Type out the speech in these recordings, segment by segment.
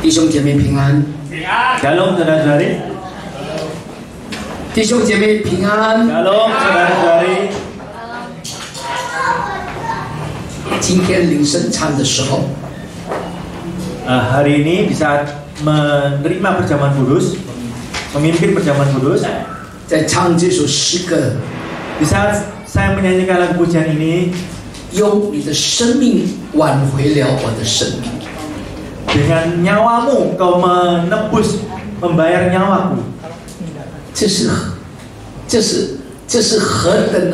弟兄姐妹平安， Shalom saudara-saudari. 弟兄姐妹平安。 Shalom saudara-saudari. 今天领圣餐的时候， Hari ini di saat menerima perjamuan kudus, memimpin perjamuan kudus, 在唱这首诗歌， di saat saya menyanyikan lagu pujian ini, 用你的生命挽回了我的生命。 dengan nyawamu kau menebus, membayar nyawaku. 这是何等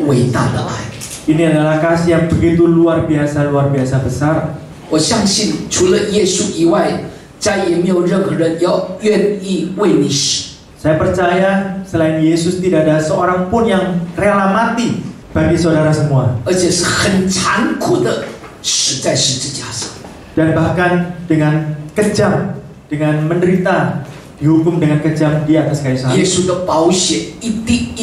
伟大的爱！ Ini adalah kasih yang begitu luar biasa besar. 我相信除了耶稣以外，再也没有任何人要愿意为你死。 Saya percaya selain Yesus tidak ada seorang pun yang rela mati bagi saudara semua. 而且是很残酷的死在十字架上。 Dan bahkan dengan kejam, dengan menderita, dihukum dengan kejam di atas kayu salib. 耶稣的宝血一滴，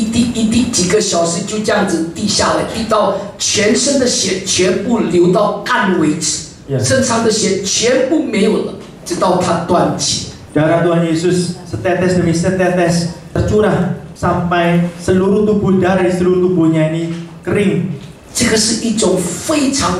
几个小时就这样子滴下来，滴到全身的血全部流到干为止， 身上的血全部没有了，直到他断气。 Darah Tuhan Yesus setetes demi setetes tercurah sampai seluruh tubuh, darah di seluruh tubuhnya ini kering. 这个是一种非常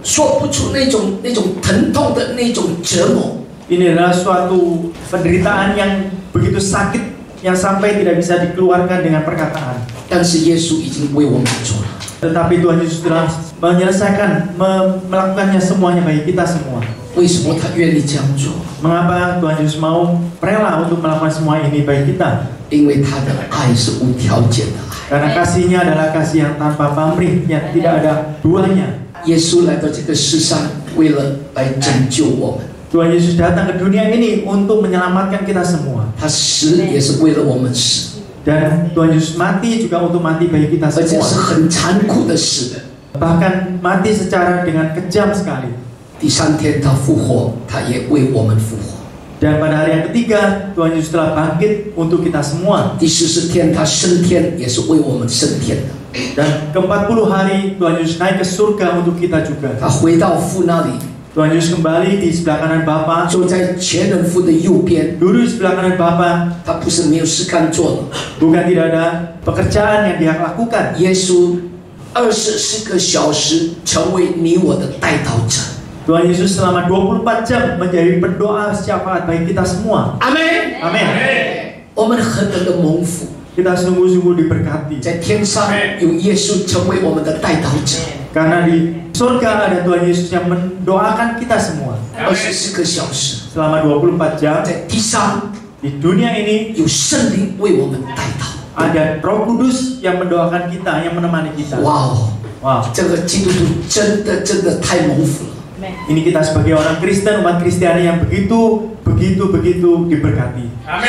说不出那种疼痛的那种折磨。 Ini adalah suatu penderitaan yang begitu sakit yang sampai tidak bisa dikeluarkan dengan perkataan. 但是耶稣已经为我们做了。 Tetapi Tuhan Yesus telah menyelesaikan, melakukannya semuanya bagi kita semua. 为什么他愿意这样做？ Mengapa Tuhan Yesus mau rela untuk melakukan semua ini bagi kita? 因为他的爱是无条件的爱。 Karena kasihnya adalah kasih yang tanpa pamrih, yang tidak ada duanya. 耶稣来到这个世上，为了来拯救我们。 Tuhan Yesus datang ke dunia ini untuk menyelamatkan kita semua. 他死也是为了我们死， Dan Tuhan Yesus mati juga untuk mati bagi kita 而且是 semua. 很残酷的死的。 Bahkan mati secara dengan kejam sekali. 第三天他复活，他也为我们复活。 Dan pada hari yang ketiga Tuhan Yesus telah bangkit untuk kita semua. 第40天他升天，也是为我们升天的。 Dan ke-40 hari Tuhan Yesus naik ke surga untuk kita juga. 他回到父那里， Tuhan Yesus kembali di sebelah kanan Bapa, 坐在全能父的右边。 duduk di sebelah kanan Bapa. 他不是没有事干做的， Bukan tidak ada pekerjaan yang dia lakukan. 耶稣24个小时成为你我的代祷者。 Tuhan Yesus selama 24 jam menjadi pendoa syafaat bagi kita semua. 阿门。 Amin. 我们何等的蒙福！ Kita sungguh-sungguh diberkati. 在天上有耶稣成为我们的代祷者， Karena di surga ada Tuhan Yesus yang mendoakan kita semua. 24个小时。 Selama 24 jam 在地上 di dunia ini 有圣灵为我们代祷。 ada Roh Kudus yang mendoakan kita, yang menemani kita. 哇哦！ Wow. 这个基督徒真的太蒙福了。 Ini kita sebagai orang Kristen, umat Kristiani yang begitu diberkati.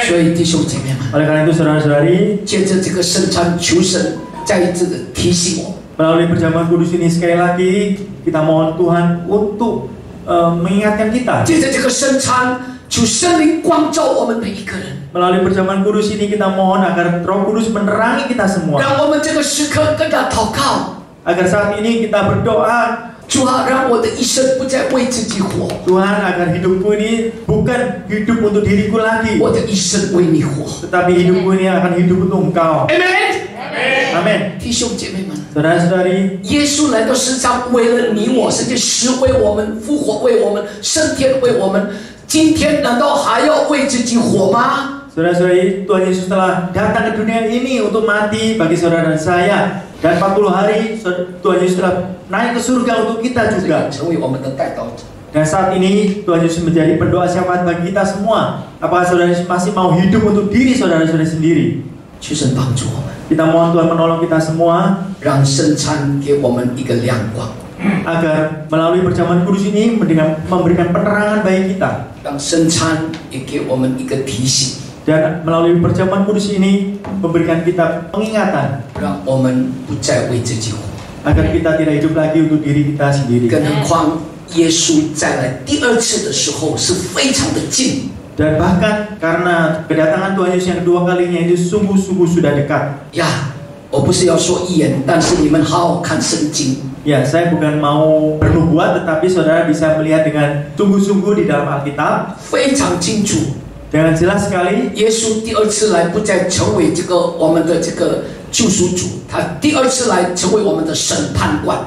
所以弟兄姐妹们， Oleh karena itu saudara-saudari, 借着这个圣餐，求神在这个提醒我， melalui perjamuan kudus ini sekali lagi kita mohon Tuhan untuk mengingatkan kita. 借着这个圣餐，求圣灵光照我们每一个人， Melalui perjamuan kudus ini kita mohon agar Roh Kudus menerangi kita semua. 让我们这个时刻跟他祷告。 Agar saat ini kita berdoa, 主啊，让我的一生不再为自己活， Tuhan agar hidupku ini bukan hidup untuk diriku lagi, 我的一生为你活。 tetapi hidupku ini akan hidup untuk Engkau. 阿门。 Amin. 弟兄姐妹们， Saudara-saudari, 耶稣来到世上，为了你我，甚至死为我们，复活为我们，升天为我们。今天难道还要为自己活吗？ saudara-saudari, Tuhan Yesus telah datang ke dunia ini untuk mati bagi saudara dan saya. Dan 40 hari Tuhan Yesus telah naik ke surga untuk kita juga. 成为我们的代祷者。 Dan saat ini Tuhan Yesus menjadi pendoa syafaat bagi kita semua. Apakah saudara masih mau hidup untuk diri saudara-saudara sendiri? 求神帮助我们， Kita mohon Tuhan menolong kita semua 让圣餐给我们一个亮光， agar melalui perjamuan kudus ini memberikan penerangan bagi kita. 让圣餐也给我们一个提醒， Dan melalui perjamuan kudus ini memberikan kita pengingatan 让我们不再为自己活。 agar kita tidak hidup lagi untuk diri kita sendiri. 更何况耶稣再来第二次的时候是非常的近， Dan bahkan karena kedatangan Tuhan Yesus yang kedua kalinya itu sungguh-sungguh sudah dekat. 呀，我不是要说预言，但是你们好好看圣经。 Ya, saya bukan mau bernubuat, tetapi saudara bisa melihat dengan sungguh-sungguh di dalam Alkitab 非常清楚， dengan jelas sekali. 耶稣第二次来不再成为这个我们的这个救赎主，他第二次来成为我们的审判官。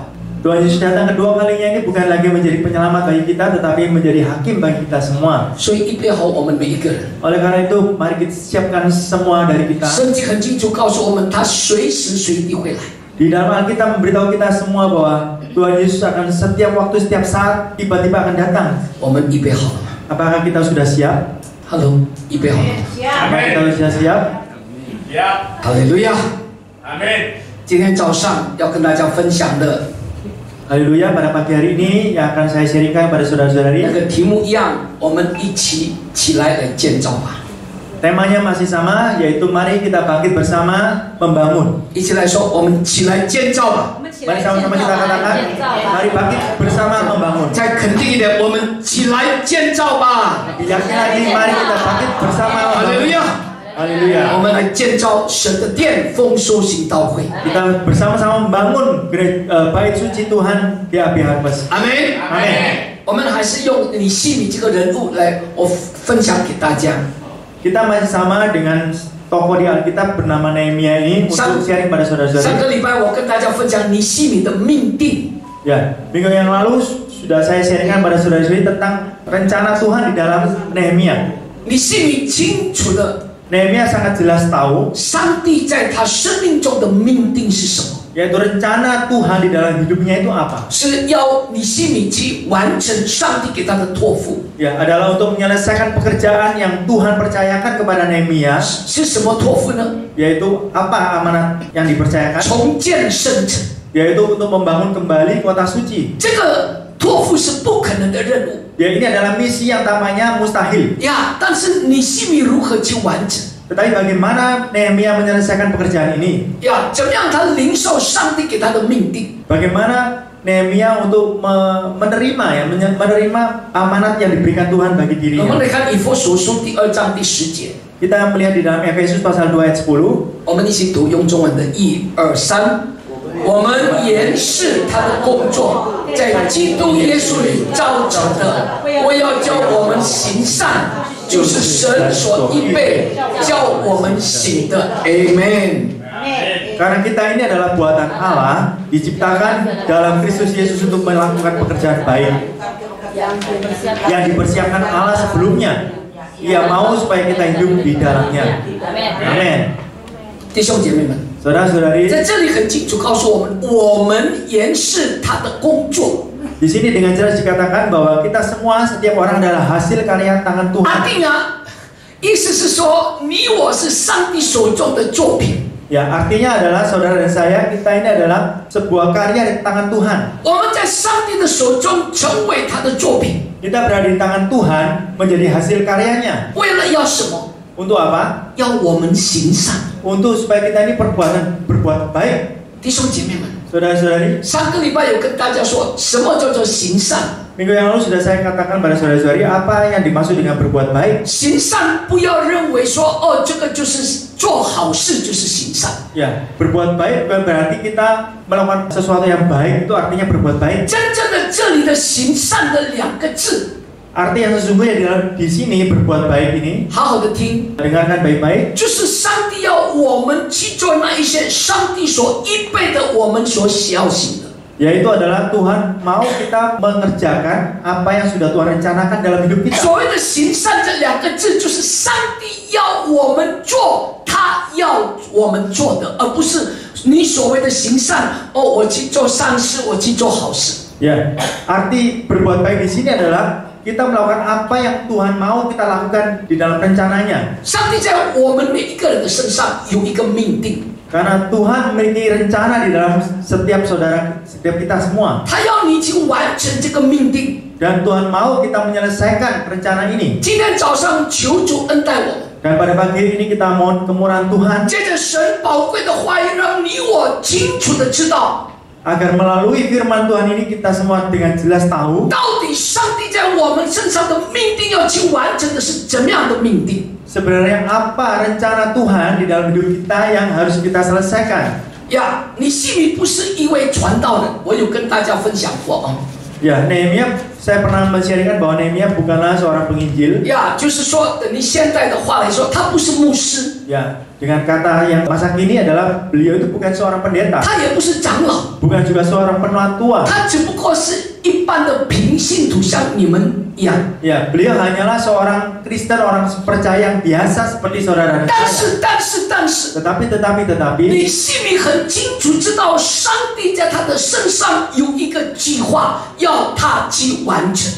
Tuhan Yesus datang kedua kalinya ini bukan lagi menjadi penyelamat bagi kita, tetapi menjadi hakim bagi kita semua. 所以预备好我们每一个人。 Oleh karena itu, mari kita siapkan semua dari kita. 圣经很清楚告诉我们，他随时随地会来。 Di dalam Alkitab memberitahu kita semua bahwa Tuhan Yesus akan setiap waktu, setiap saat, tiba-tiba akan datang. 我们预备好了吗 Apakah kita sudah siap? ？Hello，预备好了吗？ Apakah kita sudah siap? 哈利路亚！ Amin. 今天早上要跟大家分享的 Haleluya, pada pagi hari ini yang akan saya sharingkan pada 那 saudara-saudari. 个题目一样，我们一起起来建造吧。 Temanya masih sama, yaitu mari kita bangkit bersama membangun. 一起来说，我们起来建造吧。 Mari sama-sama kita katakan, mari bangkit bersama membangun. 再肯定一点，我们起来建造吧。 Yakin lagi, mari kita bangkit bersama 哈利路 membangun. 亚！ Haleluya. 我们来建造神的殿，丰收行道会。 Kita bersama-sama membangun bait suci Tuhan di Api Harvest. 阿门。 Amin. 我们还是用尼西米这个人物来，我分享给大家。 Kita masih sama dengan tokoh di Alkitab bernama Nehemia ini untuk sharing pada 上 saudara-saudari. 个礼拜我跟大家分享尼西米的命定， Ya, minggu yang lalu sudah saya sharingkan pada saudara-saudari tentang rencana Tuhan di dalam Nehemia. 尼西米清楚的， Nehemia sangat jelas tahu 上帝在他生命中的命定是什么， yaitu rencana Tuhan di dalam hidupnya itu apa? 是要尼西米去完成上帝给他的托付。 Ya, adalah untuk menyelesaikan pekerjaan yang Tuhan percayakan kepada Nehemia, 是什么托付呢？ yaitu apa amanat yang dipercayakan? 重建圣城。 Yaitu untuk membangun kembali kota suci. 这个托付是不可能的任务 Ya, ini adalah misi yang tampaknya mustahil. 呀，但是尼西米如何去完成？ Tetapi bagaimana Nehemia menyelesaikan pekerjaan ini? 呀，怎么样他领受上帝给他的命定？ Bagaimana Nehemia untuk menerima amanat yang diberikan Tuhan bagi 我们 dirinya? 来看以弗所书第2章第10节， Kita melihat di dalam Efesus pasal 2 ayat 10. 我们一起读，用中文的1、2、3。我们原是他的工作，在基督耶稣里造成的，为要叫我们行善，就是神所预备叫我们行的。Amen。 Karena kita ini adalah buatan Allah, diciptakan dalam Kristus Yesus untuk melakukan pekerjaan baik yang dipersiapkan Allah sebelumnya. Ia mau supaya kita hidup di dalamnya. Amin. 弟兄姐妹们， Saudara-saudari, 在这里很清楚告诉我们，我们原是他的工作。 di sini dengan jelas dikatakan bahwa kita semua, setiap orang adalah hasil karya tangan 阿 Tuhan. 定啊，意思是说，你我是上帝手中的作品。 Ya, artinya adalah saudara dan saya, kita ini adalah sebuah karya di tangan Tuhan. 我们在上帝的手中成为他的作品， Kita berada di tangan Tuhan menjadi hasil karyanya. 为了要什么？ Untuk apa? 要我们行善。 Untuk supaya kita ini berbuat baik. 弟兄姐妹们， Saudara-saudari, 上个礼拜有跟大家说什么叫做行善？ minggu yang lalu sudah saya katakan pada saudara-saudari apa yang dimaksud dengan berbuat baik. 行善不要认为说哦，这个就是做好事就是行善。 Ya, berbuat baik bukan berarti kita melakukan sesuatu yang baik itu artinya berbuat baik. 真正的这里的行善的2个字， Arti yang sesungguhnya di sini berbuat baik ini, 好好的听， dengarkan baik-baik, 就是上帝要我们去做那一些上帝所预备的，我们所需要行的。 yaitu adalah Tuhan mau kita mengerjakan apa yang sudah Tuhan rencanakan dalam hidup kita. 所谓的行善这2个字，就是上帝要我们做他要我们做的，而不是你所谓的行善。哦，我去做善事，我去做好事。 Ya, arti berbuat baik di sini adalah kita melakukan apa yang Tuhan mau kita lakukan di dalam rencananya. 上帝在我们每一个人的身上有一个命定， Karena Tuhan memiliki rencana di dalam setiap saudara, setiap kita semua. 他要你去完成这个命定。 Dan Tuhan mau kita menyelesaikan rencana ini. 今天早上求主恩待我们， Dan pada pagi ini kita mohon kemurahan Tuhan 借着神宝贵的话语，让你我清楚的知道， agar melalui firman Tuhan ini kita semua dengan jelas tahu 到底上帝在我们身上的命定要去完成的是怎么样的命定。 sebenarnya apa rencana Tuhan di dalam hidup kita yang harus kita selesaikan. 呀，尼希米不是一位传道人，我有跟大家分享过啊。Ya, Nehemia, saya pernah men-sharingkan bahwa Nehemia bukanlah seorang penginjil. 呀，就是说，你现代的话来说，他不是牧师。Ya, dengan kata yang masa kini adalah beliau itu bukan seorang pendeta. 他也不是长老， bukan juga seorang penatua. 他只不过是一般的平信徒，像你们一样。Ya, beliau hanyalah seorang Kristen, orang percaya yang biasa seperti saudara dan saya. 但是， tetapi 尼希米很清楚知道，上帝在他的身上有一个计划，要他去完成。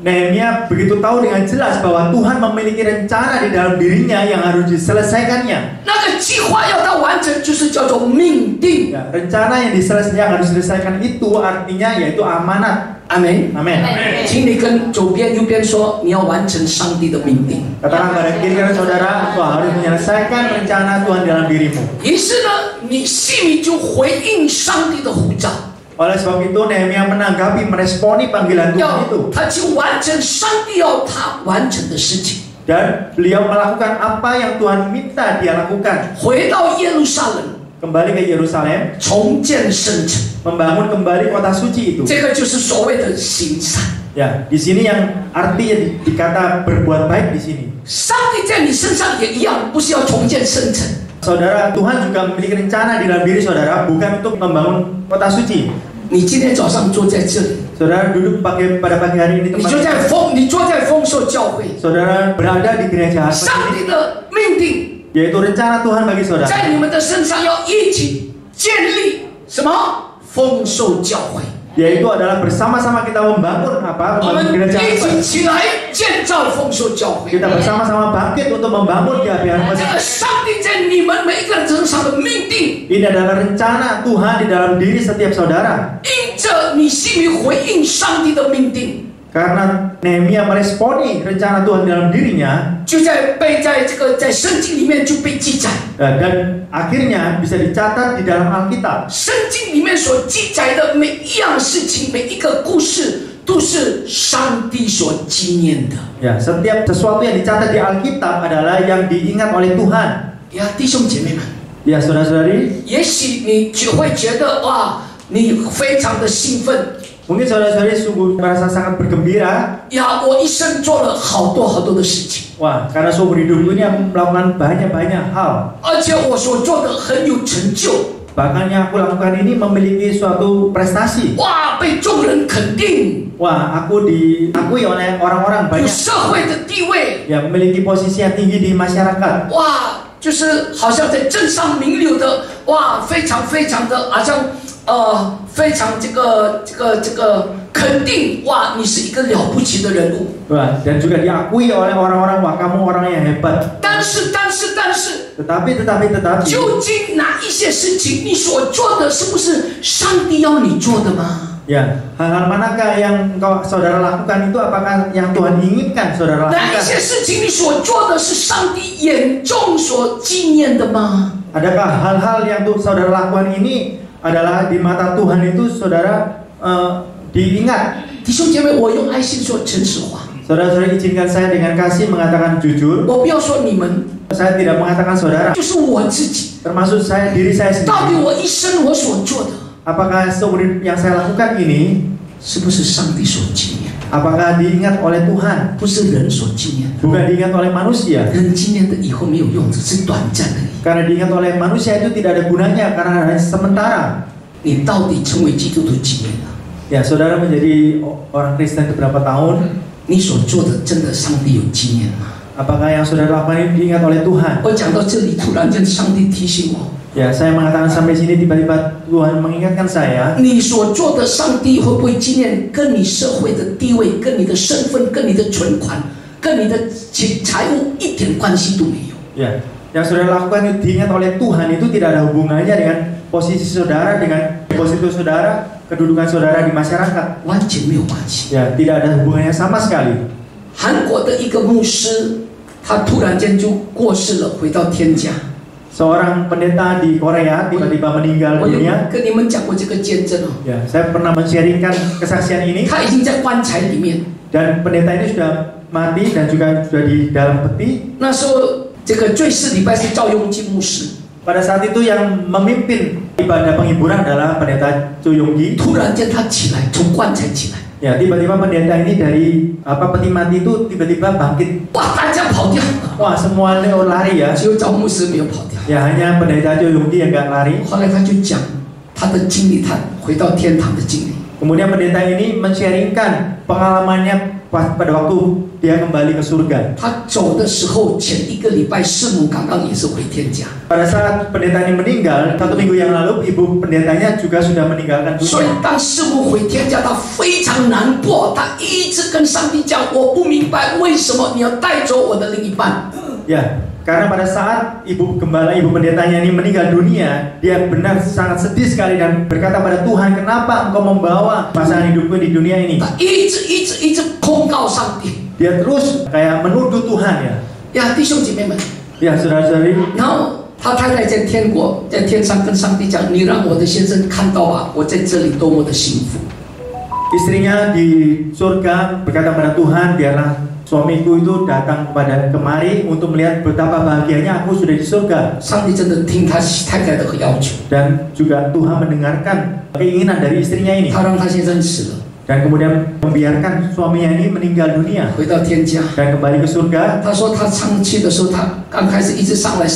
Nehemia begitu tahu dengan jelas bahwa Tuhan memiliki rencana di dalam dirinya yang harus diselesaikannya. 那个计划要他完成，就是叫做命定。 Ya, rencana yang harus diselesaikan itu artinya yaitu amanat. 阿门， Amin. 请你跟左边、右边说，你要完成上帝的命定。 Katakan pada kiri kanan saudara, engkau harus menyelesaikan rencana Tuhan dalam dirimu. 于是呢，尼希米就回应上帝的呼召。 Oleh sebab itu Nehemia menanggapi, meresponi panggilan Tuhan itu. 他去完成上帝要他完成的事情。 Dan beliau melakukan apa yang Tuhan minta dia lakukan. 回到耶路撒冷， Kembali ke Yerusalem, 重建圣城， membangun kembali kota suci itu. 这个就是所谓的行善。 Ya, di sini yang artinya dikata berbuat baik di sini. 上帝在你身上也一样，不是要重建圣城。 Saudara, Tuhan juga memiliki rencana di dalam diri saudara, bukan untuk membangun kota suci. 你今天早上坐在这里， Saudara duduk pada pagi hari ini 你坐在丰收教会， Saudara berada di gereja 上帝的命定 yaitu rencana Tuhan bagi saudara. 在你们的身上要一起建立什么丰收教会。 Yaitu adalah bersama-sama kita membangun apa? 我们 Membangun gereja 一 apa? 起起来建造丰收教会。 Kita bersama-sama bangkit untuk membangun GHBH 这个 Mesir. 上帝在你们每一个人身上的命定， Ini adalah rencana Tuhan di dalam diri setiap saudara. 因着尼希米回应上帝的命定， Karena Nehemia meresponi rencana Tuhan dalam dirinya, 就在圣经里面就被记载。 dan akhirnya bisa dicatat di dalam Alkitab. 圣经里面所记载的每一样事情，每一个故事，都是上帝所纪念的。 Ya, setiap sesuatu yang dicatat di Alkitab adalah yang diingat oleh Tuhan. 呀，弟兄姐妹们， Ya, saudara-saudari, 也许你就会觉得哇，你非常的兴奋。 mungkin saudara-saudari sungguh merasa sangat bergembira. 呀，我一生做了好多的事情， Wah, karena seumur hidupku ini aku melakukan banyak hal. 而且我所做的很有成就。 Bahkan yang aku lakukan ini memiliki suatu prestasi. 哇，被众人肯定， Wah, aku diakui oleh orang-orang 有 banyak 社会的地位。 yang memiliki posisi yang tinggi di masyarakat. 哇，就是好像在镇上名流的，哇，非常的，好像非常这个肯定，哇，你是一个了不起的人物。 Wah, dan juga diakui oleh orang-orang, wah kamu orang yang hebat. 但是， Tetapi 究竟哪一些事情你所做的，是不是上帝要你做的吗？ ya, hal-hal manakah yang saudara lakukan itu apakah yang Tuhan inginkan saudara 哪一 lakukan? 些事情你所做的是上帝眼中所纪念的吗？ Adakah hal-hal yang saudara lakukan ini adalah di mata Tuhan itu saudara diingat? 弟兄姐妹，我用爱心说诚实话， Saudara-saudara izinkan saya dengan kasih mengatakan jujur. 我不要说你们， Saya tidak mengatakan saudara, 就是我自己。 termasuk diri saya 到底 sendiri. 我一生我所做的， Apakah seumur hidup yang saya lakukan ini 是不是上帝所纪念？ apakah diingat oleh Tuhan? 不是人所纪念的， Bukan diingat oleh manusia. 人纪念的以后没有用，只是短暂的。 Karena diingat oleh manusia itu tidak ada gunanya karena hanya sementara. 你到底成为基督徒几年了？ Ya, saudara menjadi orang Kristen berapa tahun? 你所做的真的上帝有纪念吗？ Apakah yang saudara lakukan ini diingat oleh Tuhan? 我讲到这里，突然间上帝提醒我， Ya, saya mengatakan sampai sini tiba-tiba Tuhan mengingatkan saya. 你所做的上帝会不会纪念？跟你社会的地位、跟你的身份、跟你的存款、跟你的财务一点关系都没有。 Ya, yang saudara lakukan itu diingat oleh Tuhan itu tidak ada hubungannya dengan posisi saudara, dengan posisi saudara, kedudukan saudara di masyarakat. 完全没有关系。 Ya, tidak ada hubungannya sama sekali. 韩国的一个牧师，他突然间就过世了，回到天家。 Seorang pendeta di Korea tiba-tiba meninggal 我有 dunia. 跟你们讲过这个见证哦。 Ya, saya pernah men-sharingkan kesaksian ini. 他已经在棺材里面。 Dan pendeta ini sudah mati dan juga sudah di dalam peti. 那时候这个最是礼拜是赵雍基牧师。Pada saat itu yang memimpin ibadah penghiburan adalah pendeta Chu Yonggi. 突然间他起来，从棺材起来， Ya, tiba-tiba pendeta ini dari peti mati itu tiba-tiba bangkit. 哇，大家跑掉， Wah, semua lari ya. 只有赵牧师没有跑掉。 Ya, hanya pendeta Chu Yonggi yang gak lari. 后来他就讲他的经历，他回到天堂的经历。 Kemudian pendeta ini men-sharingkan pengalamannya pada waktu dia kembali ke surga. 他走的时候，前1个礼拜师母刚刚也是回天家， Pada saat pendeta ini meninggal, 1 minggu yang lalu ibu pendetanya juga sudah meninggalkan 所以 dunia. 当师母回天家，他非常难过，他一直跟上帝讲：“我不明白为什么你要带走我的另一半。” Ya, karena pada saat ibu pendetanya ini meninggal dunia, dia benar sangat sedih sekali dan berkata pada Tuhan, kenapa engkau membawa pasangan hidupku di dunia ini? 他一直控告上帝。 Dia terus kayak menuduh Tuhan ya. 呀，弟兄姐妹们， Ya, saudara-saudari. 然后他太太在天国，在天上跟上帝讲：“你让我的先生看到吧，我在这里多么的幸福。” Istrinya di surga berkata pada Tuhan, biarlah suamiku itu datang kemari untuk melihat betapa bahagianya aku sudah di surga. 上帝真的听他太太的要求， Dan juga Tuhan mendengarkan keinginan dari istrinya ini. 他让他先生死了， Dan kemudian membiarkan suaminya ini meninggal dunia 回到天家。 dan kembali ke surga. 他说他上去的时候，他刚开始一直上来，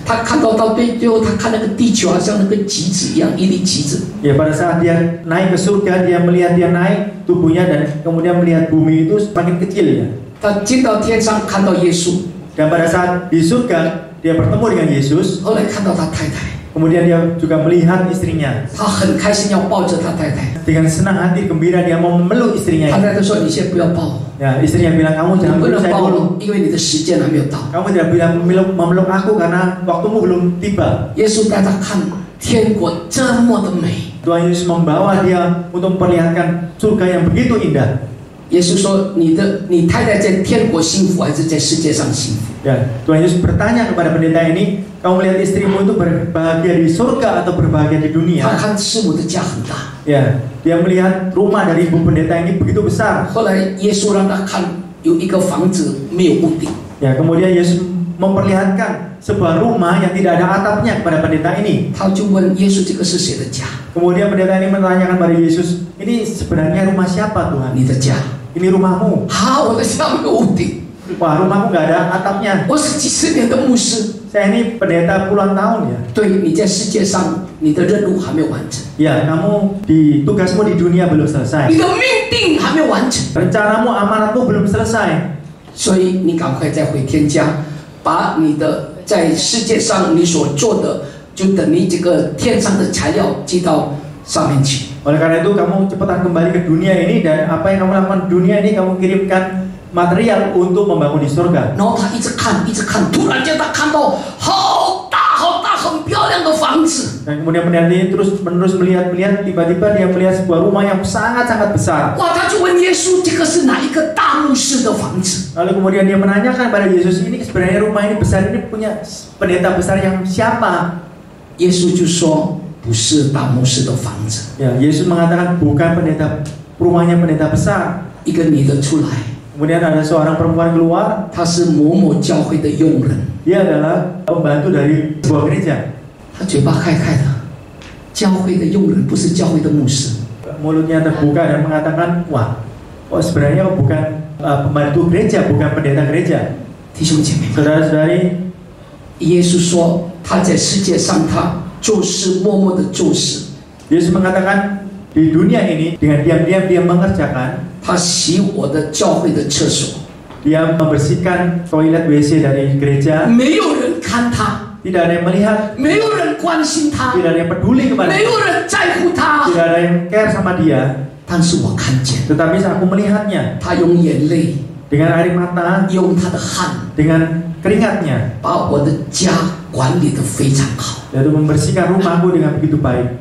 他看到最后，他看那个地球好像那个橘子一样，一粒橘子。 Ya, pada saat dia naik ke surga, dia melihat dia naik tubuhnya dan kemudian melihat bumi itu semakin kecil ya. 他进到天上看到耶稣， Dan pada saat di surga dia bertemu dengan Yesus, 后来看到他太太， kemudian dia juga melihat istrinya. 他很开心要抱着他太太， Dengan senang hati gembira dia mau memeluk istrinya 他 ini. 太太说：“你先不要抱我， Ya, istrinya bilang, kamu 你 jangan 不 peluk 能 saya 抱 dulu. 我，因为你的时间还没有到。 Kamu tidak bilang memeluk aku karena waktumu belum tiba. ”耶稣带他看天国这么的美。 Tuhan Yesus membawa dia untuk memperlihatkan surga yang begitu indah. 耶稣说：“你太太在天国幸福，还是在世界上幸福？” Ya, Tuhan Yesus bertanya kepada pendeta ini, kamu melihat istrimu itu berbahagia di surga atau berbahagia di 他 dunia? 看师母的家很大。 Ya, dia melihat rumah dari ibu pendeta ini begitu besar. 后来耶稣让他看有一个房子没有屋顶， Ya, kemudian Yesus memperlihatkan sebuah rumah yang tidak ada atapnya kepada pendeta ini. 他就问耶稣：“这个是谁的家？ Kemudian pendeta ini menanyakan pada Yesus, ini sebenarnya rumah siapa Tuhan? 你的家？ Ini rumahmu. 啊，我的家没有屋顶， Wah, rumahmu nggak ada atapnya. 我是几十年的牧师。 Saya ini pendeta puluhan tahun ya. 对，你在世界上你的任务还没有完成， Ya, kamu tugasmu di dunia belum selesai. 你的命定还没有完成， Rencanamu, amanatmu belum selesai. 所以你赶快再回天家，把你的在世界上你所做的，就等于这个天上的材料寄到上面去。 Oleh karena itu kamu cepat kembali ke dunia ini dan apa yang kamu lakukan di dunia ini kamu kirimkan material untuk membangun di surga. 然后他一直看，一直看，突然间他看到好大好大、很漂亮的房子。 Dan kemudian pendeta ini terus menerus melihat, tiba-tiba dia melihat sebuah rumah yang sangat-sangat besar. 哇！他就问耶稣：“这个是哪一个大牧师的房子？” Lalu kemudian dia menanyakan pada Yesus, ini sebenarnya rumah ini besar ini punya pendeta besar yang siapa? 耶稣就说：“不是大牧师的房子， Ya, Yesus mengatakan bukan rumahnya pendeta besar. 一个女的出来， Kemudian ada seorang perempuan keluar, 她是某某教会的佣人， dia adalah pembantu dari sebuah gereja. 她嘴巴开开的，教会的佣人不是教会的牧师。 Mulutnya terbuka dan mengatakan, wah, oh sebenarnya bukan pembantu gereja, bukan pendeta gereja. 弟兄姐妹们， Saudara-saudari, 耶稣说他在世界上他做事默默的做事， Yesus mengatakan di dunia ini dengan diam-diam dia mengerjakan, 他洗我的教会的厕所， dia membersihkan toilet WC dari gereja. 没有人看他， Tidak ada yang melihat, 没有人关心他， tidak ada yang peduli kepada 没 dia, 有人在乎他， tidak ada yang care sama dia. 但是我看见 Tetapi saat aku melihatnya 他用眼泪， dengan air mata, 用他的汗， dengan keringatnya, 把我的家管理得非常好。 yaitu membersihkan rumahku dengan begitu baik.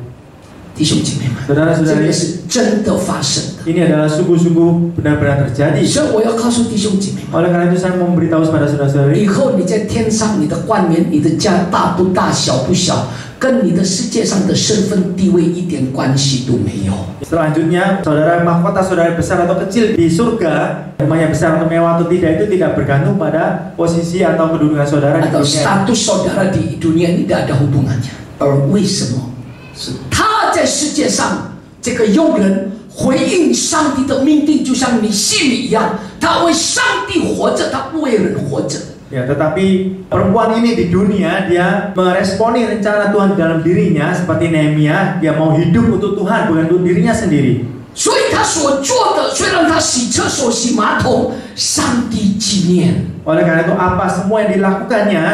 弟兄姐妹们， Saudara-saudari, 这个是真的发生的。 ini adalah sungguh-sungguh benar-benar terjadi. 所以我要告诉弟兄姐妹们， Oleh karena itu saya memberitahu kepada saudara-saudari, 以后你在天上，你的冠冕、你的家大不大、小不小，跟你的世界上的身份地位一点关系都没有。 selanjutnya saudara mahkota saudara besar atau kecil di surga, rumahnya besar atau mewah atau tidak, itu tidak bergantung pada posisi atau kedudukan saudara di atau dunia. status saudara di dunia ini tidak ada hubungannya。而为什么？是他在世界上这个用人回应上帝的命定，就像你信你一样，他为上帝活着，他不为人活着。 Ya, tetapi perempuan ini di dunia dia meresponi rencana Tuhan di dalam dirinya seperti Nehemia, dia mau hidup untuk Tuhan bukan untuk dirinya sendiri. 所以他所做的，虽然他洗厕所、洗马桶，上帝纪念。 Oleh karena itu apa semua yang dilakukannya,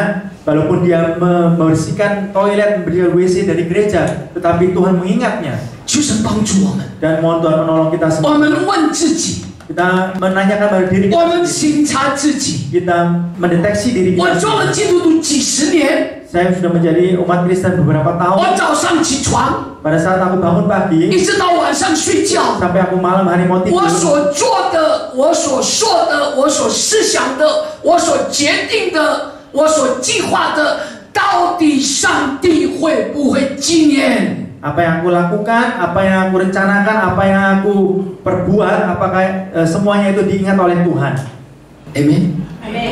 walaupun dia membersihkan toilet, membersihkan WC dari gereja, tetapi Tuhan mengingatnya. 求神帮助我们。 Dan mohon Tuhan menolong kita 我 semua. 们问自己， Kita menanyakan pada diri 我 kita 们 sendiri. 审查自己。 Kita mendeteksi diri 我 kita 做了 sendiri. 基督徒几十年， Saya sudah menjadi umat Kristen beberapa 我 tahun. 早上起床， Pada saat aku bangun 一 pagi 直到晚上睡觉， sampai aku malam hari mau 我 tidur, 所做的、我所说的、我所思想的、我所决定的、我所计划的，到底上帝会不会纪念？ apa yang aku lakukan, apa yang aku rencanakan, apa yang aku perbuat, apakah semuanya itu diingat oleh Tuhan. Amen。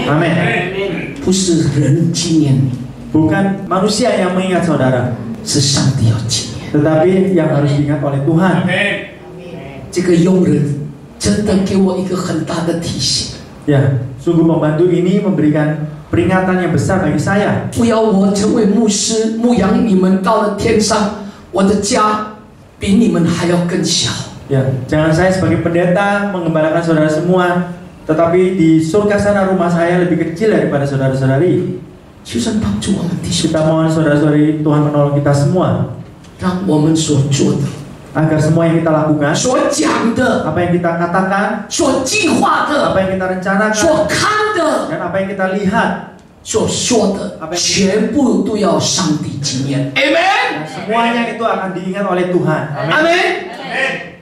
Amin. 不是人纪念你， Bukan manusia yang mengingat saudara, 是上帝要纪念。 tetapi yang harus diingat oleh Tuhan. 这个佣人真的给我一个很大的提醒， Ya, sungguh pembantu ini memberikan peringatan yang besar bagi saya. 不要我成为牧师牧养你们到了天上，我的家比你们还要更小。 Ya, jangan saya sebagai pendeta mengembalakan saudara semua, tetapi di surga sana rumah saya lebih kecil daripada saudara-saudari. 求神帮助我们弟兄， Kita mohon saudara-saudari Tuhan menolong kita semua, 让我们所做的、 agar semua yang kita lakukan, 所讲的、 apa yang kita katakan, 所计划 apa 的、 yang kita rencanakan, 所看的、 dan apa yang kita lihat, 所说的，全部都要上帝纪念。Amen。 semuanya itu akan diingat oleh Tuhan. Amin. Amen。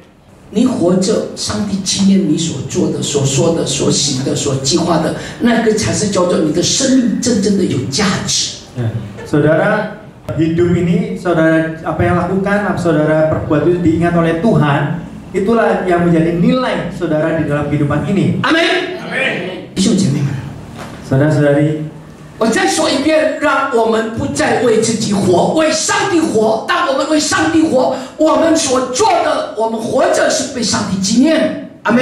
你活着，上帝纪念你所做的、所说的、所行的、所计划的，那个才是叫做你的生命真正的有价值。 Ya. Saudara, hidup ini, saudara apa yang lakukan, apa saudara perbuat itu diingat oleh Tuhan, itulah yang menjadi nilai saudara di dalam kehidupan ini. 阿门。弟兄姐妹们， Saudara-saudari, 我再说一遍，让我们不再为自己活，为上帝活。当我们为上帝活，我们所做的，我们活着是被上帝纪念。阿门。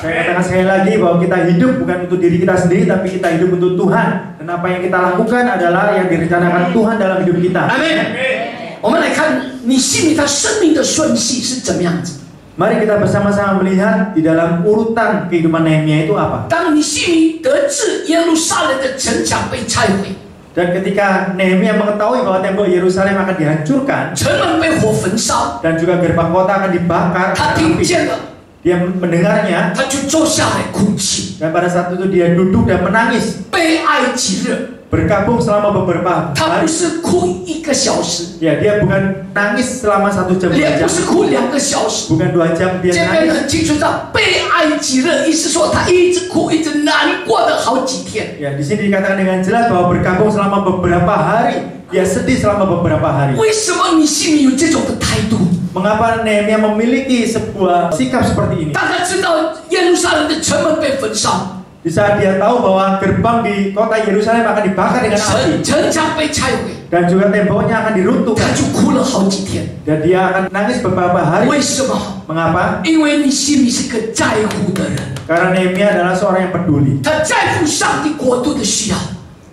saya katakan sekali lagi bahwa kita hidup bukan untuk diri kita sendiri, tapi kita hidup untuk Tuhan. Dan apa yang kita lakukan adalah yang direncanakan Tuhan dalam hidup kita. 阿门。我们来看你心里他生命的顺序是怎么样子。 Mari kita bersama-sama melihat di dalam urutan kehidupan Nehemia itu apa. 当你心里得知耶路撒冷的城墙被拆毁， Dan ketika Nehemia mengetahui bahwa tembok Yerusalem akan dihancurkan 城门被火焚烧， dan juga gerbang kota akan dibakar, 他听见了， dia mendengarnya 他就坐下来哭泣， dan pada saat itu dia duduk dan menangis, 悲哀极热。 berkabung selama beberapa 他 hari. 不是哭1个小时， Ya, dia bukan nangis selama 1 jam 2也 jam, 不是哭2个小时。 bukan 2 jam 这 dia 边 nangis. 很清楚的，悲哀极热，意思说他一直哭，一直难过的好几天。 Ya, di sini dikatakan dengan jelas bahwa berkabung selama beberapa hari, dia sedih selama beberapa hari. 为什么你心里有这种的态度？ Mengapa Nehemia memiliki sebuah sikap seperti ini? 当他知道耶路撒冷的城门被焚烧， Di saat dia tahu bahwa gerbang di kota Yerusalem akan dibakar dengan api 城墙被拆毁， dan juga temboknya akan 他 diruntuhkan, 就哭了好几天。 dan dia akan nangis beberapa hari. 为什么？ Mengapa? 因为你心里是个在乎的人， Karena Nehemia adalah seorang yang peduli. 他在乎上帝国度的需要。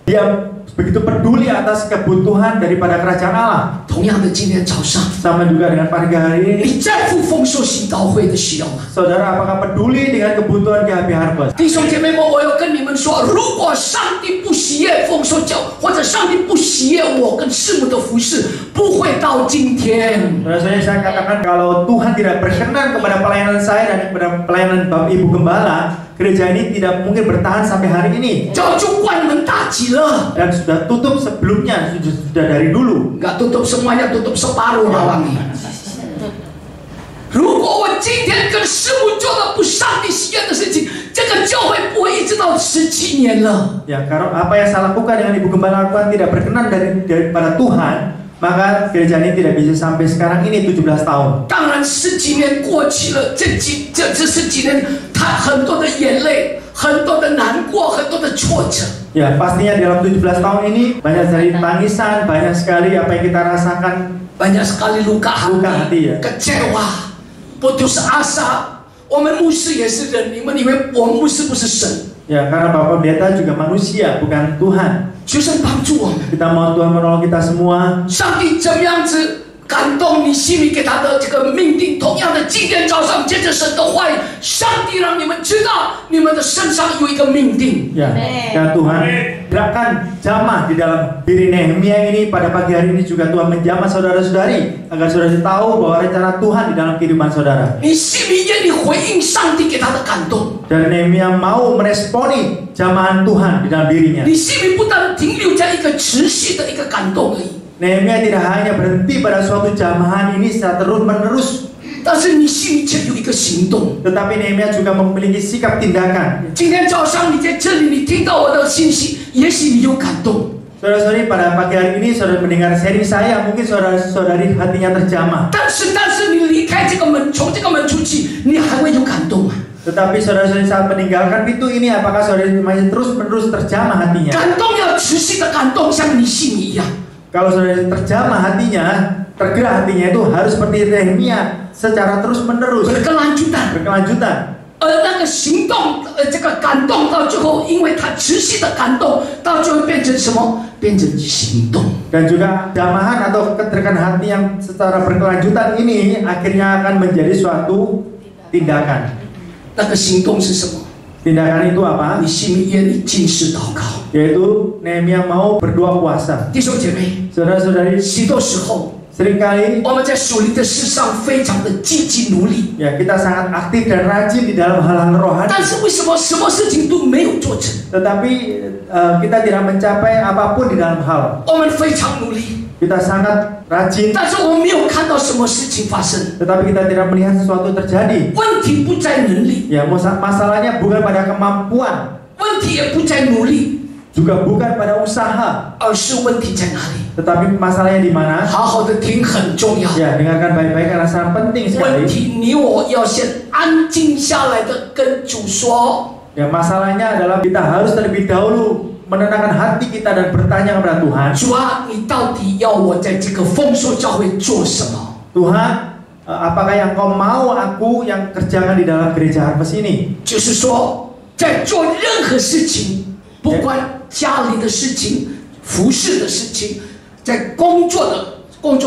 Dia begitu peduli atas kebutuhan daripada kerajaan Allah. 同样的，今天早上， Sama juga dengan pagi hari ini. 你在乎丰收行道会的需要吗？ Saudara, apakah peduli dengan kebutuhan GHB Harvest? 弟兄姐妹们，我要跟你们说，如果上帝不喜悦丰收教，或者上帝不喜悦我跟师母的服侍，不会到今天。 Rasanya saya katakan kalau Tuhan tidak berkenan kepada pelayanan saya dan kepada pelayanan Bapak Ibu Gembala, gereja ini tidak mungkin bertahan sampai hari ini. 早就关门大吉了， Dan sudah tutup sebelumnya, sudah dari dulu. nggak tutup semuanya, tutup separuh lah wangi. 今天跟师母做的不上帝喜悦的事情，这个教会不会一直到17年了。 Ya, kalau apa yang saya lakukan dengan Ibu Gembala lakukan tidak berkenan daripada Tuhan, maka gereja ini tidak bisa sampai sekarang ini 17 tahun. 当然10几年过去了，这10几年，他很多的眼泪，很多的难过，很多的挫折。 Ya, pastinya dalam 17 tahun ini banyak sekali tangisan, banyak sekali apa yang kita rasakan, banyak sekali luka hati, ya. kecewa, putus asa. 我们牧师也是人，你们以为我们牧师不是神？ Ya, karena Bapak Pendeta juga manusia, bukan Tuhan. 求神帮助我们。 Kita mau Tuhan menolong kita semua. 上帝怎么样子感动你心里给他的这个命定？同样的，今天早上接着神的话语，上帝让你们知道你们的身上有一个命定。 Ya, dan Tuhan gerakan jamah di dalam diri Nehemia ini pada pagi hari ini juga Tuhan menjamah saudara-saudari agar saudara tahu bahwa rencana Tuhan di dalam kehidupan saudara. 你心里愿意回应上帝给他的感动。 Dan Nehemia mau meresponi jamahan Tuhan di dalam dirinya. 你心里不但停留在一个持续的一个感动而已。 Nehemia tidak hanya berhenti pada suatu jamahan ini secara terus-menerus, 但是你心里却有一个行动。 tetapi Nehemia juga memiliki sikap tindakan. 今天早上你在这里，你听到我的信息，也许你有感动。 Saudara-saudari, pada pagi hari ini saudara mendengar sharing saya, mungkin saudara-saudari hatinya terjamah. 但是你离开这个门，从这个门出去，你还会有感动吗？ Tetapi saudara-saudari saat meninggalkan pintu ini, apakah saudara masih terus-menerus terjamah hatinya? 感动要持续的感动，像你心里一样。 Kalau saudara terjamah hatinya, tergerak hatinya itu harus seperti Nehemia, secara terus-menerus, berkelanjutan. 而那个行动，这个感动到最后，因为他持续的感动，到最后变成什么？变成行动。 Dan juga jamahan atau keterikan hati yang secara berkelanjutan ini akhirnya akan menjadi suatu tindakan. 那个行动是什么？ Tindakan itu apa? 你心里愿意禁食祷告。 Yaitu Nehemia mau berdoa puasa. 弟兄姐妹， Saudara-saudari, 许多时候 seringkali 我们在属灵的事上非常的积极努力， ya kita sangat aktif dan rajin di dalam hal-hal rohani. 但是为什么什么事情都没有做成？ Tetapi kita tidak mencapai apapun di dalam hal. 我们非常努力， Kita sangat rajin, 但是我们没有看到什么事情发生。 tetapi kita tidak melihat sesuatu terjadi. 问题不在能力， Ya, masalahnya bukan pada kemampuan, 问题也不在努力， juga bukan pada usaha, 而是问题在哪里？ tetapi masalahnya di mana? 好好的听很重要。 Ya, dengarkan baik-baik karena sangat penting 问 sekali. 题你我要先安静下来的跟主说。 Ya, masalahnya adalah kita harus terlebih dahulu menenangkan hati kita dan bertanya kepada Tuhan. 主啊，你到底要我在这个丰收教会做什么？ Tuhan, apakah yang Kau mau aku yang kerjakan di dalam gereja Harvest ini? 就是说，在做任何事情，不管家里的事情、服侍的事情，在工作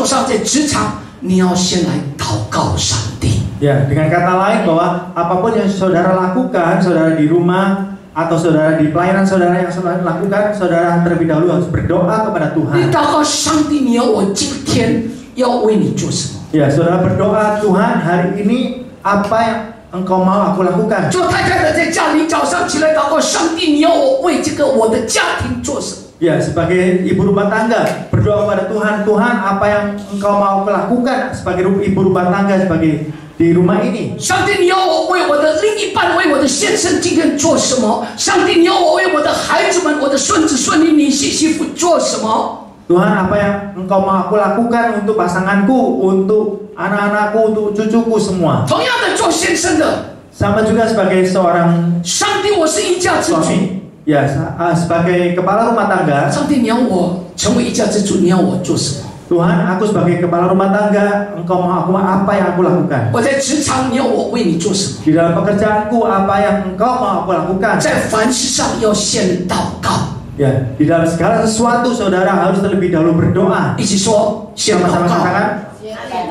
上，在职场，你要先来祷告上帝。 Ya, dengan kata lain bahwa apapun yang saudara lakukan, saudara di rumah atau saudara di pelayanan saudara yang saudara lakukan, saudara terlebih dahulu harus berdoa kepada 你 Tuhan. 祷告上帝，你要我今天要为你做什么？ Ya, saudara berdoa, Tuhan hari ini apa yang Engkau mau aku lakukan? 做太太的在家里早上起来祷告，上帝，你要我为这个我的家庭做什么？ Ya, sebagai ibu rumah tangga berdoa kepada Tuhan, Tuhan apa yang Engkau mau aku lakukan sebagai ibu rumah tangga sebagai di rumah ini? 上帝，你要我为我的另一半、为我的先生今天做什么？上帝，你要我为我的孩子们、我的孙子孙女、女婿媳妇做什么？ Tuhan, apa yang Engkau mau aku lakukan untuk pasanganku, untuk anak-anakku, untuk cucuku semua? 同样的，做先生的， Sama juga sebagai seorang 上帝，我是一家之主。 suami, ya sebagai kepala rumah tangga. 上帝，你要我成为一家之主，你要我做什么？ Tuhan, aku sebagai kepala rumah tangga, Engkau mau aku apa yang aku lakukan? 我在职场，你要我为你做什么？ Di dalam pekerjaanku, apa yang Engkau mau aku lakukan? 在凡事上要先祷告， Ya, di dalam segala sesuatu saudara harus terlebih dahulu berdoa. 一起说，先祷 Sama-sama 告， katakan,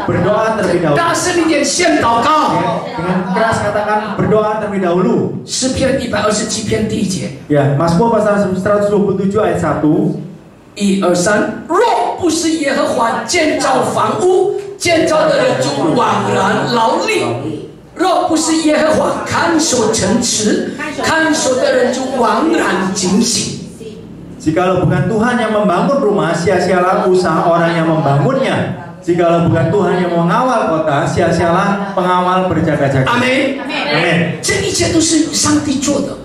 berdoa terlebih dahulu. 大声一点，先祷告。 Dengan keras katakan berdoa terlebih dahulu. 诗篇127篇第1节， Ya, Mazmur pasal 127 ayat 1. 1、2、3，若不是耶和华建造房屋，建造的人就枉然劳力；若不是耶和华看守城池，看守的人就枉然警醒。 Jikalau bukan Tuhan yang membangun rumah, sia-sialah usaha orang yang membangunnya. Jikalau bukan Tuhan yang mengawal kota, sia-sialah pengawal berjaga-jaga. Amin. Amin. 这一切都是上帝做的。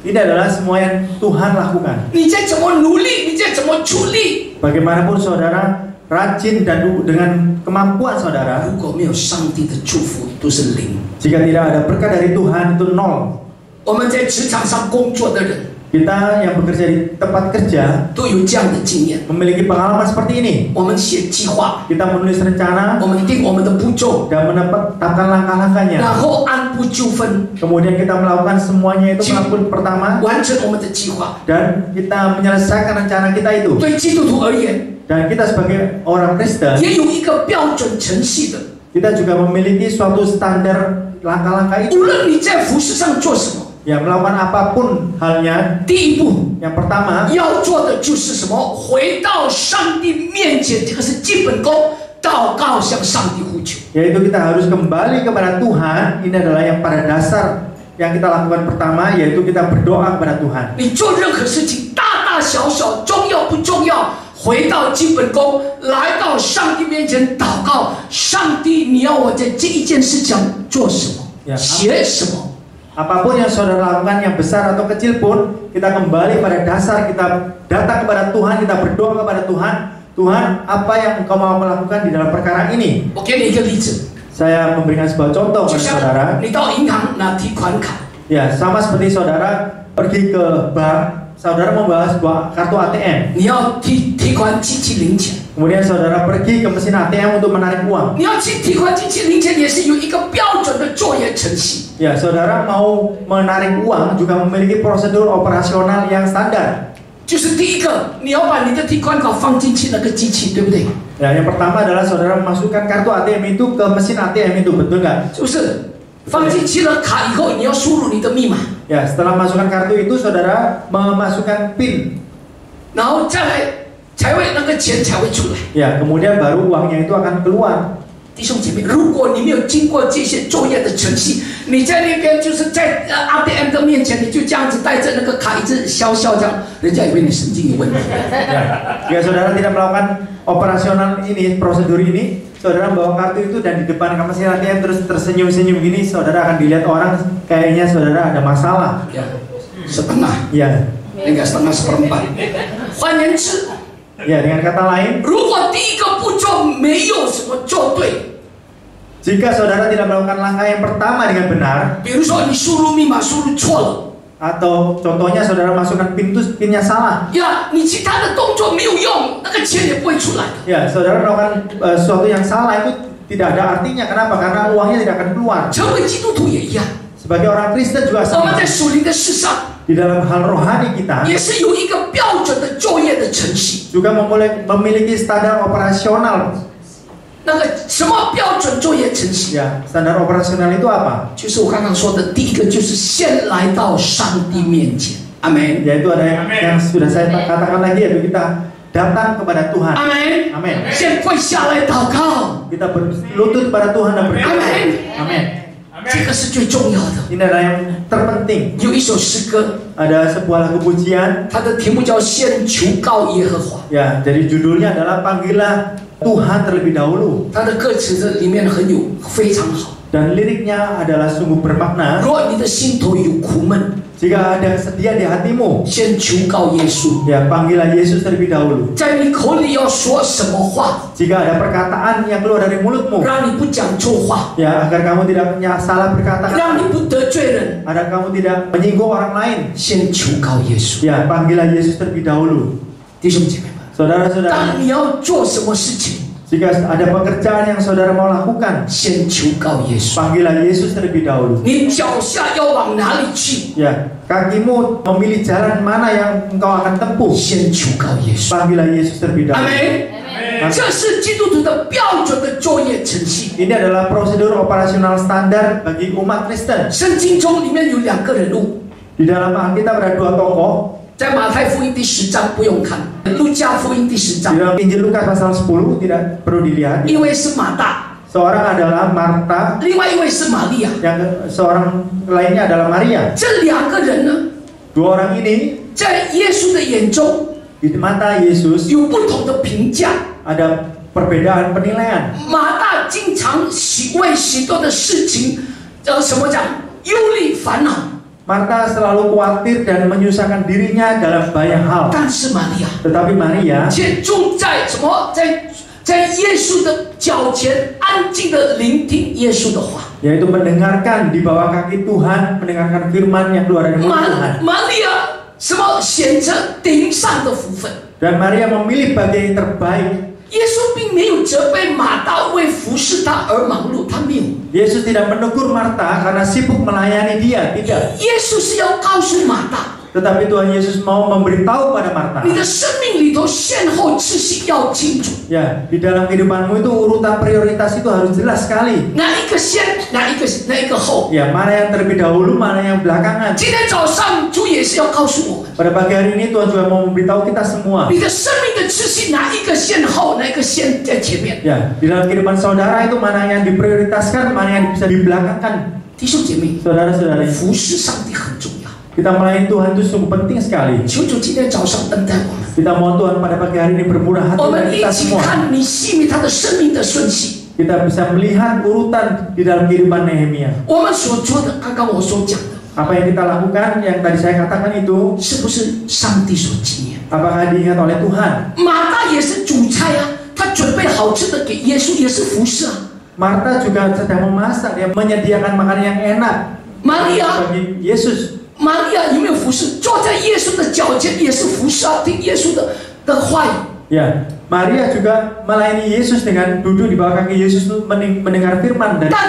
Ini adalah semua yang Tuhan lakukan. 你再怎么努力，你再怎么出力， Bagaimanapun saudara rajin dan dengan kemampuan saudara, 如果没有上帝的祝福，都是零。 jika tidak ada berkat dari Tuhan itu nol. 我们在职场上工作的人， Kita yang bekerja di tempat kerja 都有这样的经验。 memiliki pengalaman seperti ini. 我们写计划， Kita menulis rencana 我们定我们的步骤， dan menetapkan langkah-langkahnya. 然后按部就班 Kemudian kita melakukan semuanya itu melakukan pertama 完成我们的计划。 dan kita menyelesaikan rencana kita itu. 对基督徒而言， Dan kita sebagai orang Kristen, 也有一个标准程序的。 kita juga memiliki suatu standar langkah-langkah 无 itu. 论你在服饰上做什么， Ya, melakukan apapun halnya, 第一步 yang pertama 要做的就是什么？回到上帝面前，这个是基本功，祷告向上帝呼求。 yaitu kita harus kembali kepada Tuhan. Ini adalah yang pada dasar yang kita lakukan pertama, yaitu kita berdoa kepada Tuhan. 你做任何事情，大大小小，重要不重要？回到基本功，来到上帝面前祷告。上帝，你要我在这一件事情做什么？ Ya, 写什么？ apapun yang saudara lakukan, yang besar atau kecil pun, kita kembali pada dasar, kita datang kepada Tuhan, kita berdoa kepada Tuhan. Tuhan, apa yang engkau mau melakukan di dalam perkara ini? 我给你一个例子， Saya memberikan sebuah contoh 就 kepada 像 saudara. 你到银行拿提款卡， Ya, sama seperti saudara pergi ke bank, saudara membawa sebuah kartu ATM. 你要提款机器零钱， Kemudian saudara pergi ke mesin ATM untuk menarik uang. 你要去提款机器零钱也是有一个标准的作业程序。 Ya, saudara mau menarik uang juga memiliki prosedur operasional yang standar. 就是第一个，你要把你的提款卡放进去那个机器，对不对？ Ya, yang pertama adalah saudara memasukkan kartu ATM itu ke mesin ATM itu, betul nggak? 就是放进去了卡以后，你要输入你的密码， Ya, setelah masukkan kartu itu saudara memasukkan PIN. 然后再来才会那个钱才会出来。 Ya, kemudian baru uangnya itu akan keluar. 弟兄姐妹，如果你没有经过这些作业的程序，你在那边就是在ATM 的面前，你就这样子带着那个卡一直笑笑这样，人家以为你神经有问题。 Ya, jika saudara tidak melakukan operasional ini, prosedur ini, saudara membawa kartu itu dan di depan mesin ATM terus tersenyum-senyum gini, saudara akan dilihat orang kayaknya saudara ada masalah. Ya, setengah, Ya, enggak setengah seperempat. 换言之， ya dengan kata lain, 如果第一个步骤没有什么做对， jika saudara tidak melakukan langkah yang pertama dengan benar, 比如说你输入密码输入错了， atau contohnya saudara masukkan PIN-nya salah, 呀，你其他的动作没有用，那个钱也不会出来的。 ya saudara melakukan sesuatu yang salah itu tidak ada artinya. Kenapa? Karena uangnya tidak akan keluar. 成为基督徒也一样， Sebagai orang Kristen juga 我们 sama. 在属灵的事上 Di dalam hal rohani kita 也是有一个标准的作业的程序。 juga memiliki standar operasional. 那个什么标准作业程序？ Ya, standar operasional itu apa? 就是我刚刚说的，第一个就是先来到上帝面前，阿门， Yaitu ada yang sudah saya katakan lagi, yaitu kita datang kepada Tuhan. 阿门， Amin. 先跪下来祷告， Kita berlutut kepada Tuhan dan berdoa. Amin. Amin. 这个是最重要的。 Ini adalah yang terpenting. 有一首诗歌， Ada sebuah lagu pujian. 它的题目叫《先求告耶和华》， Ya, jadi judulnya adalah Panggillah Tuhan terlebih dahulu. 它的歌词的里面非常好。 Dan liriknya adalah sungguh bermakna. 若你的心头有苦闷， Jika ada sedia di hatimu, 先求告耶稣， ya panggillah Yesus terlebih dahulu. 在你口里要说什么话， Jika ada perkataan yang keluar dari mulutmu, 让你不讲错话， ya agar kamu tidak salah berkata, 让你不得罪人， agar kamu tidak menyinggung orang lain, 先求告耶稣。 ya panggillah Yesus terlebih dahulu. 弟兄姐妹们， Saudara-saudara, 当你要做什么事情， jika ada pekerjaan yang saudara mau lakukan, 先求告耶稣。 panggillah Yesus terlebih dahulu. 你脚下要往哪里去， Ya, kakimu memilih jalan mana yang engkau akan tempuh, 先求告耶稣。 panggillah Yesus terlebih 阿 dahulu. 门。这是基督徒的标准的作业程序。 Ini adalah prosedur operasional standar bagi umat Kristen. 圣经中里面有两个人物， Di dalam Alkitab ada dua tokoh. 在马太福音第10章不用看，路加福音第10 Di 章， dalam Injil Lukas pasal 10 tidak perlu dilihat. 一位是马大， Seorang adalah Marta, 另外一位是玛利亚。 seorang lainnya adalah Maria. 这两个人呢， Dua orang ini 在耶稣的眼中 di mata Yesus 有不同的评价。 ada perbedaan penilaian. 马大经常为许多的事情，什么讲忧虑烦恼。 Marta selalu khawatir dan menyusahkan dirinya dalam banyak hal. 但是玛利亚， Tetapi Maria 却住在什么？在耶稣的脚前，安静的聆听耶稣的话。 yaitu mendengarkan di bawah kaki Tuhan, mendengarkan firman yang keluar dari mulut Tuhan. 玛利亚什么选择顶上的福分？ Dan Maria memilih bagian yang terbaik. 耶稣并没有责备马大为服侍他而忙碌，他没有。 Yesus tidak menegur Marta karena sibuk melayani dia, tidak. 耶稣是要告诉马大， Tetapi Tuhan Yesus mau memberitahu pada Marta. 你的生命里头先后次序要清楚。 Ya, di dalam kehidupanmu itu urutan prioritas itu harus jelas sekali. 哪一个先，哪一个后？ Ya, mana yang terlebih dahulu, mana yang belakangan. 今天早上主也是要告诉我们， Pada pagi hari ini Tuhan juga mau memberitahu kita semua. 你的生命的次序哪一个先后，哪一个先在前面？ Ya, di dalam kehidupan saudara itu mana yang diprioritaskan, mana yang bisa dibelakangkan. 弟兄姐妹， Saudara-saudara, 服侍上帝很重要。 kita melayani Tuhan itu sungguh penting sekali. 求主今天早上恩待我们， Kita mohon Tuhan pada pagi hari ini bermurah hati 我 dan 们一 kita 起 semua. 看你细密他的生命的顺序。 Kita bisa melihat urutan di dalam kehidupan Nehemia. 我们所做的，刚刚我所讲的， Apa yang kita lakukan, yang tadi saya katakan itu, 是不是上帝所纪念？ apakah diingat oleh Tuhan? 马大也是主菜啊，他准备好吃的给耶稣，也是服侍啊。 Marta juga sedang memasak, dia menyediakan makanan yang enak 玛利亚， bagi Yesus. 玛利亚有没有服侍？坐在耶稣的脚前也是服侍啊，听耶稣的话语。 Ya, Maria juga melayani Yesus dengan duduk di bawah kaki Yesus itu mendengar firman. Dan 但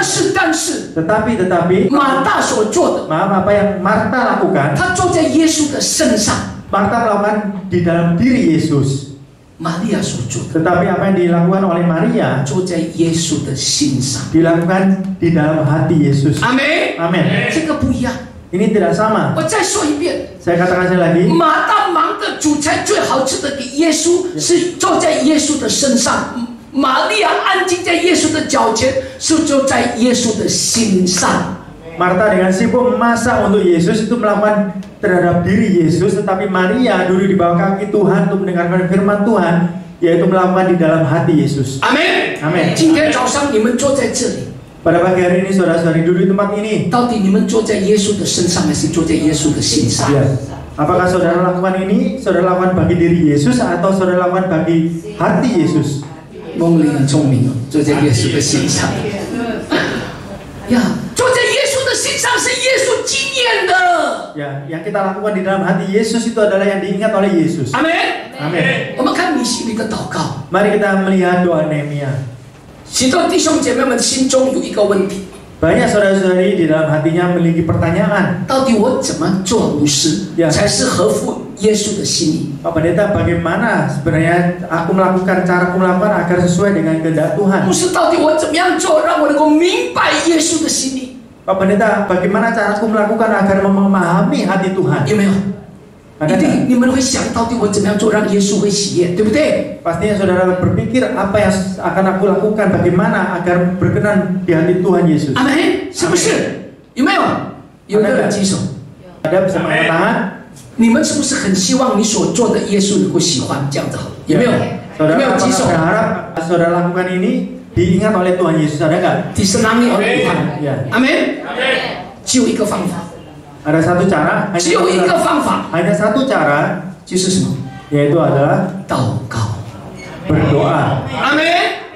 是， tetapi 马大所做的， maaf, apa yang Marta lakukan, 他坐在耶稣的身上； Marta melakukan di dalam diri Yesus. 玛利亚所做的， Tetapi apa yang dilakukan oleh Maria 坐在耶稣的心上。 dilakukan di dalam hati Yesus. 阿门。 Amin. 这个不一样。 Ini tidak sama. 我再说一遍， Saya katakan sekali lagi, 马大忙的煮菜最好吃的给耶稣，是坐在耶稣的身上；玛利亚安静在耶稣的脚前，是坐在耶稣的心上。 Marta dengan sibuk memasak untuk Yesus itu melakukan terhadap diri Yesus, tetapi Maria duduk di bawah kaki Tuhan untuk mendengarkan firman Tuhan, yaitu melakukan di dalam hati Yesus. 阿门。 Amin. 今天早上你们坐在这里， Pada pagi hari ini saudara-saudari duduk di tempat ini. 到底你们坐在耶稣的身上，还是坐在耶稣的心上？ Ya. Apakah saudara lakukan ini? Saudara lakukan bagi diri Yesus atau saudara lakukan bagi hati Yesus? 梦里很聪明哦，坐在耶稣的心上。呀，坐在耶稣的心上是耶稣纪念的。 Ya, yang kita lakukan di dalam hati Yesus itu adalah yang diingat oleh Yesus. 阿门。 Amin. 我们看你心里的祷告。 Mari kita melihat doa Nehemia. 许多弟兄姐妹们心中有一个问题： Banyak saudara-saudari di dalam hatinya memiliki pertanyaan. 到底我怎么做牧师 Ya. 才是合乎耶稣的心意？ Pak Pendeta, bagaimana sebenarnya aku melakukan cara melakukan agar sesuai dengan kehendak Tuhan? 牧师，到底我怎么样做，让我能够明白耶稣的心意？ Pak Pendeta, bagaimana cara aku melakukan agar memahami hati Tuhan? 有没有？ Ada 一定 nggak? 你们会想，到底我怎么样做让耶稣会喜悦，对不对？ Pastinya saudara berpikir apa yang akan aku lakukan, bagaimana agar berkenan di hati Tuhan Yesus. 阿门，是不是？有没有？有的人举手。 Ada bisa mengangkat tangan? 你们是不是很希望你所做的耶稣能够喜欢这样子？有没有？有 Saudara 没有举 apakah 手？ berharap saudara lakukan ini diingat oleh Tuhan Yesus, ada nggak? disenangi oleh Tuhan. Ya. 阿门。只有一个方法， Ada satu cara, 只有一个方法， hanya satu cara, 就是什么？ yaitu adalah 祷告。 berdoa. 阿门。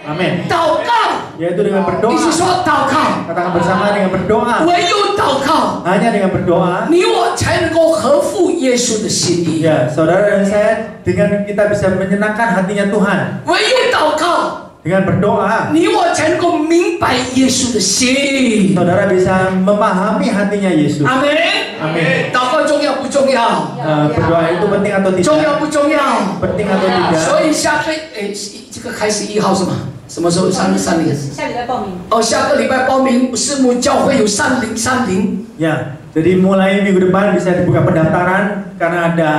Amin. 祷告， Yaitu dengan 你 berdoa. 是说祷告？ Katakan bersama dengan berdoa. 唯有祷告， Hanya dengan berdoa. 你我才能够合乎耶稣的心意。 Ya, saudara dan saya dengan kita bisa menyenangkan hatinya Tuhan. 唯有祷告， Dengan berdoa, 你我才能够明白耶稣的心。 saudara bisa memahami hatinya Yesus. 阿门。 Amin. 祷告重要不重要？ Berdoa itu penting atau 重 tidak? 要不重要？ Penting atau tidak? 所以下个这个开始1号是吗？什么时候3零？下礼拜报名。哦，下个礼拜报名，师母教会有3030。 Ya, jadi mulai minggu depan bisa dibuka pendaftaran karena ada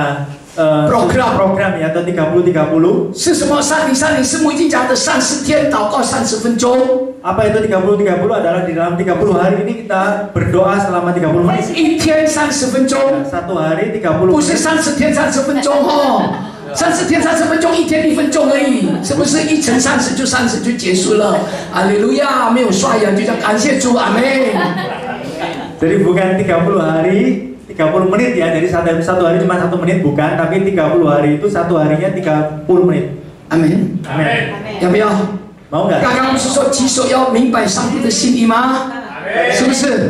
program ya atau 30-30. 是什么？3030，师母已经讲的30天祷告30分钟， Apa itu 30-30 adalah di dalam 30 hari ini kita berdoa selama 30 menit. 一天30分钟， Satu hari 30 不是 menit. 30天30分钟哦。30天30分钟，1天1分钟而已，是不是1乘30就30就结束了？哈利路亚！没有刷牙就叫感谢主，阿门。Jadi bukan 30 hari 30 menit ya, jadi satu hari cuma 1 menit bukan, tapi 30 hari itu satu harinya 30 menit. 阿门， Amin. 要不要？ Mau nggak? 刚刚不是说举手要明白上帝的心意吗？是不是？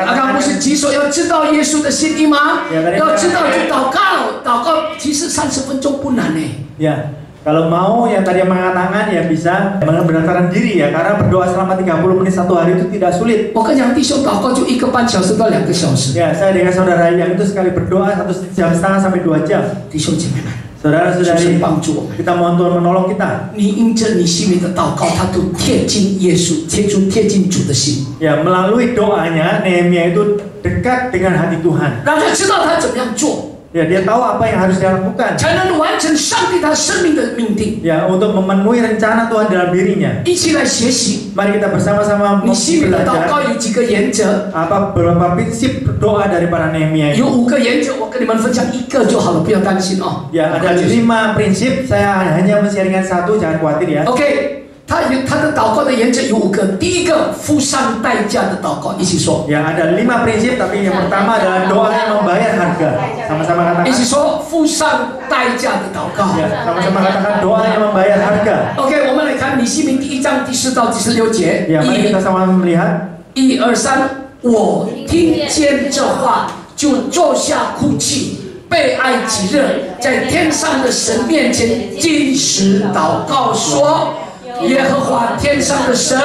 刚刚不是举手要知道耶稣的心意吗？要知道就祷告，祷告其实30分钟不难呢。 Ya, kalau mau yang tadi yang mengangkat tangan ya bisa mendaftarkan diri ya, karena berdoa selama 30 menit satu hari itu tidak sulit. 我跟你讲，弟兄祷告就1个半小时到2个小时。 Ya, saya dengan saudara yang itu sekali berdoa 1,5 jam sampai 2 jam. 弟兄姐妹们， Saudara-saudari, 帮助我们。 kita mohon Tuhan menolong kita. 你因着你心里的祷告，他都贴近耶稣，贴近主的心， Ya, melalui doanya Nehemia itu dekat dengan hati Tuhan. 让他知道他怎么样做， Ya, dia tahu apa yang harus dia lakukan. 才能完成上帝他生命的命定。 Ya, untuk memenuhi rencana Tuhan dalam dirinya. 一起来学习， Mari kita bersama-sama 你心里的祷告 belajar 有几个原则？ apa beberapa prinsip doa dari para Nehemia 有 itu. 5个原则，我跟你们分享1个就好了，不要担心哦。 Ya, ada 5 prinsip, saya hanya men-sharingkan 1, jangan khawatir ya. OK，他的祷告的原则有5个。第一个，付上代价的祷告，一起说， Ya, ada 5 prinsip, tapi yang pertama adalah doa yang membayar harga. Sama-sama 一起 katakan. 说，付上代价的祷告。 Ya, sama-sama katakan doa yang membayar harga. OK，我们来看《尼希米》第1章第4到第16节。 Ya, mari kita sama-sama melihat. 1、2、3，我听见这话，就坐下哭泣，悲哀极热，在天上的神面前禁食祷告说：耶和华天上的神，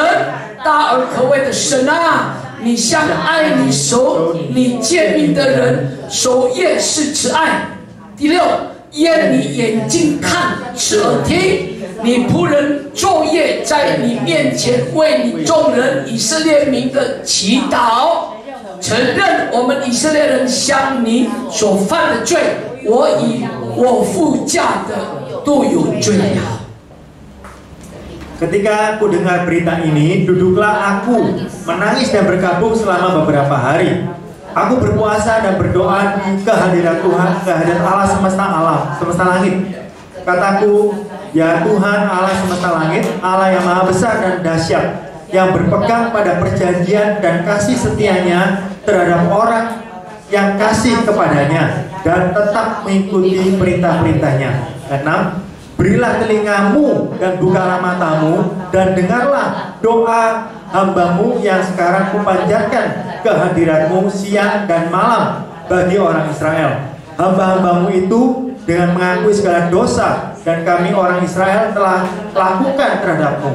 大而可畏的神啊！你向爱你守你诫命的人守夜是慈爱。第6，因你眼睛看，侧耳听，你仆人昼夜在你面前为你众人以色列民的祈祷，承认我们以色列人向你所犯的罪，我父嫁的都有罪了。 Ketika aku dengar berita ini, duduklah aku menangis dan berkabung selama beberapa hari. Aku berpuasa dan berdoa ke hadirat Tuhan, ke hadirat Allah semesta langit. Kataku, ya Tuhan Allah semesta langit, Allah yang maha besar dan dahsyat, yang berpegang pada perjanjian dan kasih setianya terhadap orang yang kasih kepadanya dan tetap mengikuti perintah-perintahnya. 6. Berilah telingamu dan bukalah matamu dan dengarlah doa hambamu yang sekarang kupanjatkan ke hadiratmu siang dan malam bagi orang Israel. Hamba-hambamu itu dengan mengakui segala dosa dan kami orang Israel telah lakukan terhadapmu.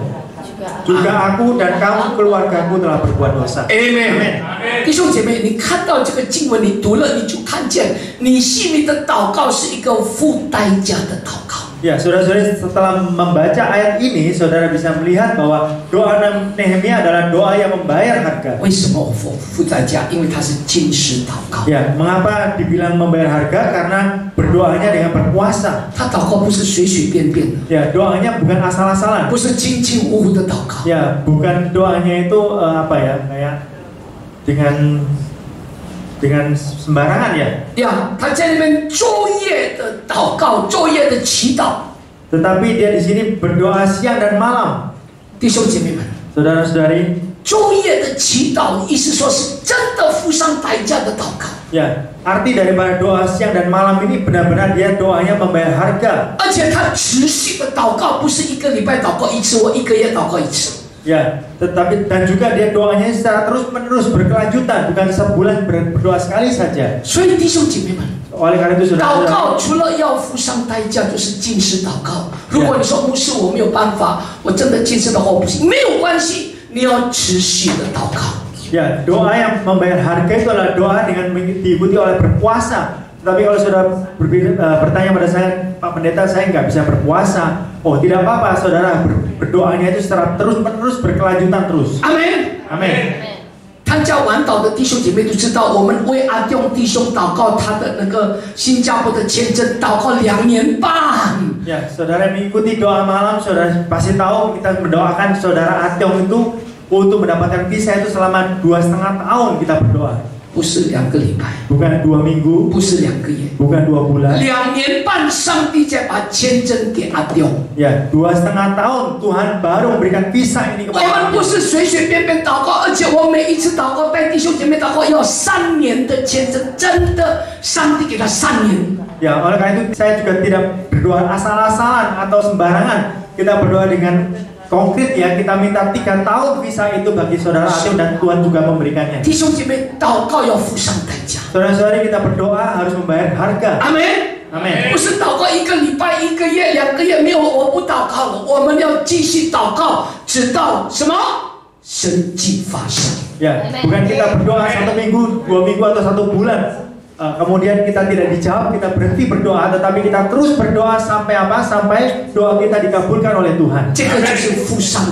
Juga aku dan kamu keluargaku telah berbuat dosa. Amen. 弟兄姐妹，你看到这个经文，你读了，你就看见你心里的祷告是一个付代价的祷告。 Ya, saudara-saudari, setelah membaca ayat ini, saudara bisa melihat bahwa doa Nehemia adalah doa yang membayar harga. 为什么付代价？因为它是禁食祷告。 Ya, mengapa dibilang membayar harga? Karena berdoanya dengan berpuasa. 他祷告不是随随便便的， Ya, doanya bukan asal-asalan. 不是轻轻无的祷告。 Ya, bukan doanya itu apa ya, kayak dengan sembarangan ya. 呀，他在那边昼夜的祷告，昼夜的祈祷。 Tetapi dia di sini berdoa siang dan malam. 弟兄姐妹们， Saudara-saudari, 昼夜的祈祷，意思说是真的付上代价的祷告。 ya, arti daripada doa siang dan malam ini benar-benar dia doanya membayar harga. 而且他持续的祷告，不是1个礼拜祷告1次或1个月祷告1次。 Ya, tetapi dan juga dia doanya secara terus-menerus berkelanjutan, bukan sebulan berdoa sekali saja. 所以弟兄姐妹们， Oleh karena itu 祷 saudara, 告除了要付上代价，就是禁食祷告。如果你说牧师我没有办法，我真的禁食的话我不行，没有关系，你要持续的祷告。 ya, doa yang membayar harga itu adalah doa dengan diikuti oleh berpuasa. Tapi kalau sudah bertanya pada saya, Pak Pendeta, saya nggak bisa berpuasa. Oh, tidak apa-apa, saudara, berdoanya itu secara terus-menerus berkelanjutan terus. 阿门。 Amin. 参加晚祷的弟兄姐妹都知道，我们为阿弟兄祷告他的那个新加坡的签证，祷告2年半。 Ya, saudara mengikuti doa malam, saudara pasti tahu kita mendoakan saudara Atyong itu untuk mendapatkan visa itu selama 2,5 tahun kita berdoa. 不是2个礼拜， bukan 2 minggu, 不是2个月， bukan 2 bulan. 2年半，上帝才把签证给阿丢。 Ya, 2,5 tahun Tuhan baru memberikan visa ini 我 kepada 们不 Adio. 是随随便便祷告，而且我每一次祷告带弟兄姐妹祷告要3年的签证，真的，上帝给他3年。 Ya, oleh karena itu saya juga tidak berdoa asal-asalan atau sembarangan. Kita berdoa dengan konkret ya, kita minta 3 tahun visa itu bagi saudara Adio dan Tuhan juga memberikannya. 弟兄姐妹，祷告要付上代价。 Saudara-saudari, kita berdoa harus membayar harga. 阿门。 Amin. 不是祷告1个礼拜、1个月、2个月没有，我不祷告了。我们要继续祷告，直到什么？神迹发生。 Ya, bukan kita berdoa 1 minggu, 2 minggu atau 1 bulan. Kemudian kita tidak dijawab, kita berhenti berdoa, tetapi kita terus berdoa sampai apa? Sampai doa kita dikabulkan oleh Tuhan. 这个就是付上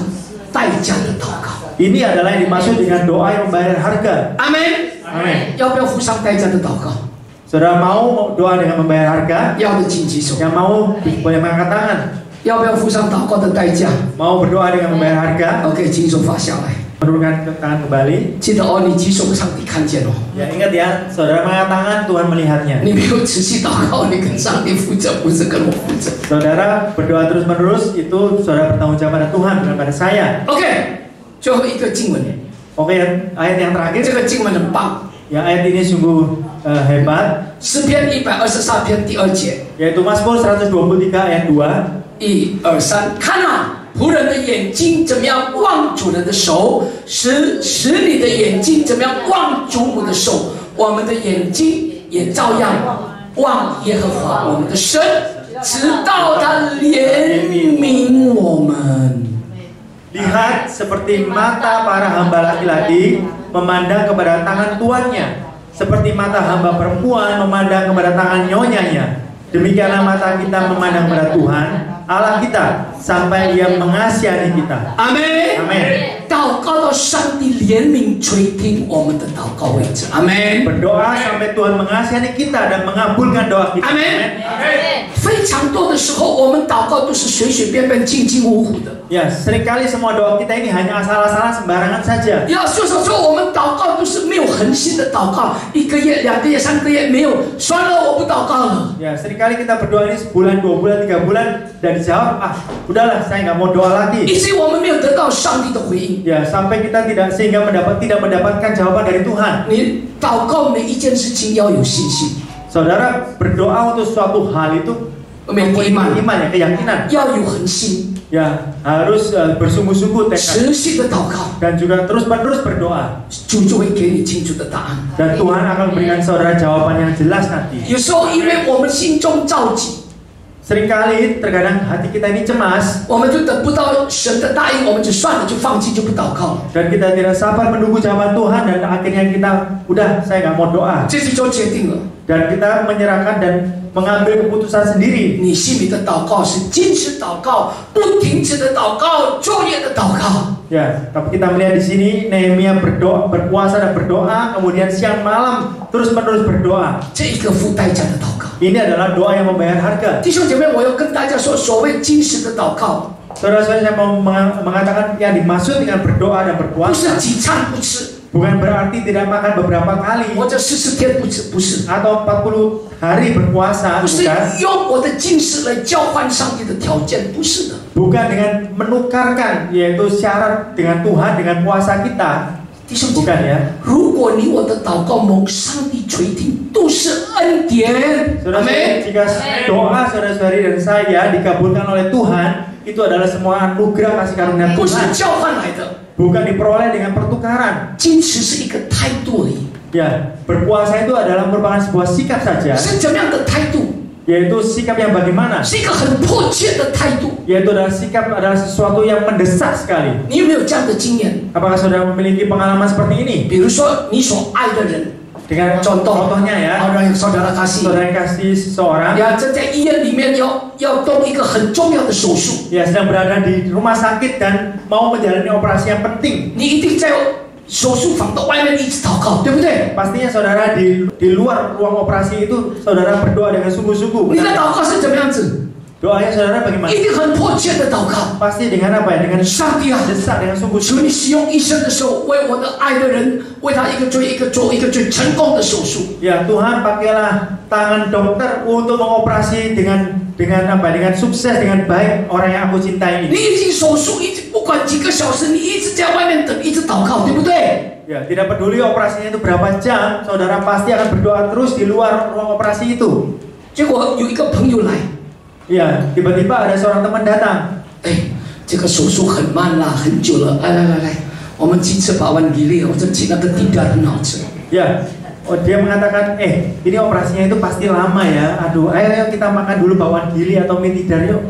代价的祷告。 Ini adalah yang dimaksud dengan doa yang membayar harga. 阿门。 Amin. 要不要付上代价的祷告？ Saudara mau doa dengan membayar harga? 要的请举手。 Yang mau boleh mengangkat tangan. 要不要付上祷告的代价 Mau berdoa dengan membayar harga? ？OK，请手发下来。 Menurunkan tangan kembali. 记得哦，你举手，上帝看见哦。 Ya, ingat ya, saudara mengangkat tangan, Tuhan melihatnya. 你没有持续祷告，你跟上帝负责，不是跟我负责。 Saudara berdoa terus-menerus, itu saudara bertanggung jawab pada Tuhan, bukan pada saya. OK，最后一个经文， Oke, ayat yang 这 terakhir. 个经文很棒。 Ya, ayat ini sungguh hebat. 诗篇123篇第2节， Yaitu Mazmur 123 ayat 2. 1、2、3，看啊，仆人的眼睛怎么样望主人的手，使你的眼睛怎么样望主母的手，我们的眼睛也照样望耶和华我们的神，直到他怜悯我们。 Lihat seperti mata para hamba laki-laki memandang kepada tangan tuannya, seperti mata hamba perempuan memandang kepada tangan nyonyanya. Demikianlah mata kita memandang kepada Tuhan Allah kita sampai Dia mengasihi kita. 阿门。 Amin. 祷告到上帝怜悯垂听我们的祷告为止。阿门。 Berdoa sampai Tuhan mengasihi kita dan mengabulkan doa kita. 阿门。 非常多的时候，我们祷告都是随随便便、轻轻糊糊的。 Ya, seringkali semua doa kita ini hanya asal-asalan sembarangan saja. 要就是说，我们祷告都是没有恒心的祷告，1个月、2个月、3个月没有，算了，我不祷告了。 Ya, seringkali kita berdoa ini sebulan, 2 bulan, 3 bulan dan dijawab, udahlah, saya nggak mau doa lagi. 以至于我们没有得到上帝的回应。 Ya, sampai kita tidak mendapatkan jawaban dari Tuhan. 你祷告每一件事情要有信心， Saudara berdoa untuk suatu hal itu mempunyai iman ya, keyakinan. 要有恒心， Ya, harus bersungguh-sungguh tekad 持续的祷告， dan juga terus-menerus berdoa. 主就会给你清楚的答案。 Dan Tuhan akan memberikan saudara jawaban yang jelas nanti. 有时候，因为我们心中着急， Seringkali terkadang hati kita ini cemas 我们就等不到神的答应，我们就算了，就放弃，就不祷告了。 dan kita tidak sabar menunggu jawaban Tuhan dan akhirnya kita udah saya nggak mau doa 这就决定了， dan kita menyerahkan dan mengambil keputusan sendiri. 你心里的祷告是坚持祷告、不停止的祷告、昼夜的祷告。 Ya, tapi kita melihat di sini Nehemia berdoa, berpuasa dan berdoa, kemudian siang malam terus-menerus berdoa. 这一个付代价的祷告。 Ini adalah doa yang membayar harga. 弟兄姐妹，我要跟大家说，所谓禁食的祷告， Saudara-saudara, saya mau mengatakan yang dimaksud dengan berdoa dan 不 berpuasa 是几餐不吃， bukan berarti tidak makan beberapa kali 或者40天不吃，不是， atau 40 hari berpuasa, 不是 bukan. 用我的禁食来交换上帝的条件，不是的。 Bukan dengan menukarkan, yaitu syarat dengan Tuhan dengan puasa kita. 弟兄姐 Bukan 妹， ya. 如果你我的祷告蒙上帝垂听，都是恩典。阿 Saudara, 门。 jika doa saudara-saudari dan saya dikabulkan oleh Tuhan, itu adalah semua anugerah kasih karunia 不是 Tuhan. 交换来的， Bukan diperoleh dengan pertukaran. 坚持是一个态度而已。 Ya, berpuasa itu adalah merupakan sebuah sikap saja, 是怎么样的态度？ yaitu sikap yang bagaimana? 是一个很迫切的态度。 Yaitu adalah sikap adalah sesuatu yang mendesak sekali. 你有没有这样的经验？ Apakah saudara memiliki pengalaman seperti ini? 比如说，你所爱的人， Dengan contohnya ya, 好让saudara kasih， saudara kasih seseorang 呀，正在医院里面要动一个很重要的手术， ya sedang berada di rumah sakit dan mau menjalani operasi yang penting. 你一定在手术房的外面一直祷告，对不对？ Pastinya saudara di luar ruang operasi itu saudara berdoa dengan sungguh-sungguh. 你的祷告是怎么样子？ Doanya saudara bagaimana? 一定很迫切的祷告。 Pasti dengan apa ya? Dengan 上帝啊， desak, dengan 求 sungguh-sungguh. 你使用医生的手，为我的爱的人，为他一个罪一个做一个最成功的手术。 Ya Tuhan, pakailah tangan dokter untuk mengoperasi dengan apa? Dengan sukses, dengan baik orang yang aku cintai 你 ini. 已经手术，一直不管几个小时，你一直在外面等，一直祷告，对不对？ Ya, tidak peduli operasinya itu berapa jam, saudara pasti akan berdoa terus di luar ruang operasi itu. 结果有一个朋友来， Ya, tiba-tiba ada seorang teman datang. 哎，这个手术很慢啦，很久了，来，我们鸡翅把玩吉利，我这鸡那个地蛋很好吃。 Ya, dia mengatakan, ini operasinya itu pasti lama ya. Aduh, ayo kita makan dulu bakwan gili atau mie tidar yuk.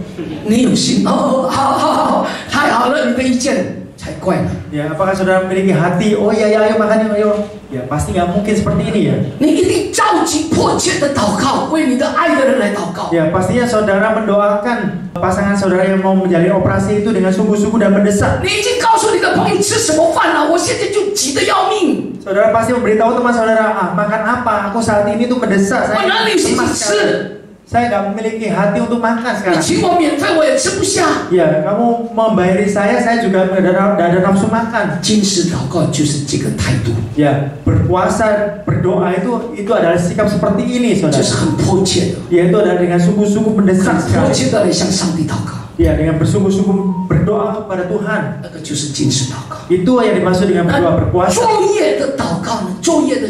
你有心哦，好，太好了，你的意见才怪呢。 Ya, apakah saudara memiliki hati? Oh iya, ayo makan yuk, ayo. Ya, pasti nggak mungkin seperti ini ya. 你一定着急迫切的祷告，为你的爱的人来祷告。 Ya, pastinya saudara mendoakan pasangan saudara yang mau menjalani operasi itu dengan sungguh-sungguh dan mendesak. 你已经告诉你的朋友吃什么饭了，我现在就急得要命。 Saudara pasti memberitahu teman saudara, makan apa? Aku saat ini tuh mendesak. 我哪里有心情 cemas 吃？ sekali. Saya nggak memiliki hati untuk makan 你 sekarang. 请我免费我也吃不下。 Ya, kamu membayari saya juga tidak ada nafsu makan. 今时祷告就是这个态度， Ya, berpuasa, berdoa itu adalah sikap seperti ini, 就 saudara. 是很迫切的， Yaitu adalah dengan sungguh-sungguh 很 mendesak 迫 sekali. 切的来向上帝祷告， Ya, dengan bersungguh-sungguh berdoa kepada Tuhan. 那个就是今时祷告。 Itu yang dimaksud dengan 那 berdoa berpuasa. 昼夜的祷告呢？昼夜的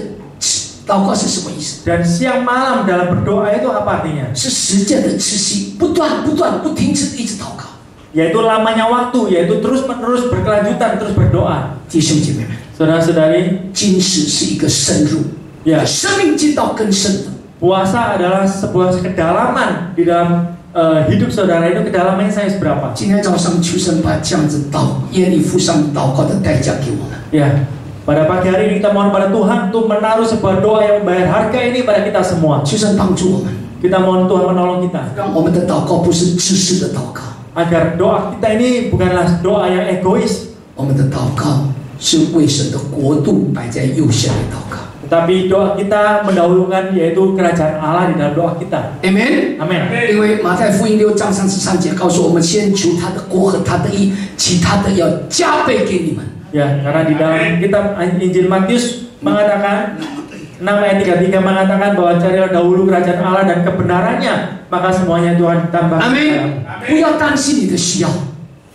祷告是什么意思？ Dan siang malam dalam berdoa itu apa artinya? 是实践的持续，不断不停止地一直祷告。 Yaitu lamanya waktu, yaitu terus-menerus berkelanjutan, terus berdoa. 弟兄姐妹们， Saudara-saudari, 今世是一个深入， Ya. 生命进到更深的。 puasa adalah sebuah kedalaman di dalam hidup saudara itu kedalamannya saya seberapa? 今天早上求神把这样子耶利付上祷告的代价给我们。 Ya, pada pagi hari ini kita mohon pada Tuhan untuk menaruh sebuah doa yang membayar harga ini pada kita semua. 求神帮助我们， Kita mohon Tuhan menolong kita 让我们的祷告不是自私的祷告， agar doa kita ini bukanlah doa yang egois, 我们的祷告是为神的国度摆在右下的祷告。 tetapi doa kita mendahulukan yaitu kerajaan Allah di dalam doa kita. Amen。 Amin. 因为马太福音6章33节告诉我们，先求他的国和他的义，其他的要加倍给你们。 Ya, karena di dalam kitab Injil Matius mengatakan 6 ayat 33 mengatakan bahwa carilah dahulu kerajaan Allah dan kebenarannya, maka semuanya Tuhan tambahkan. 阿门。不要担心你的需要，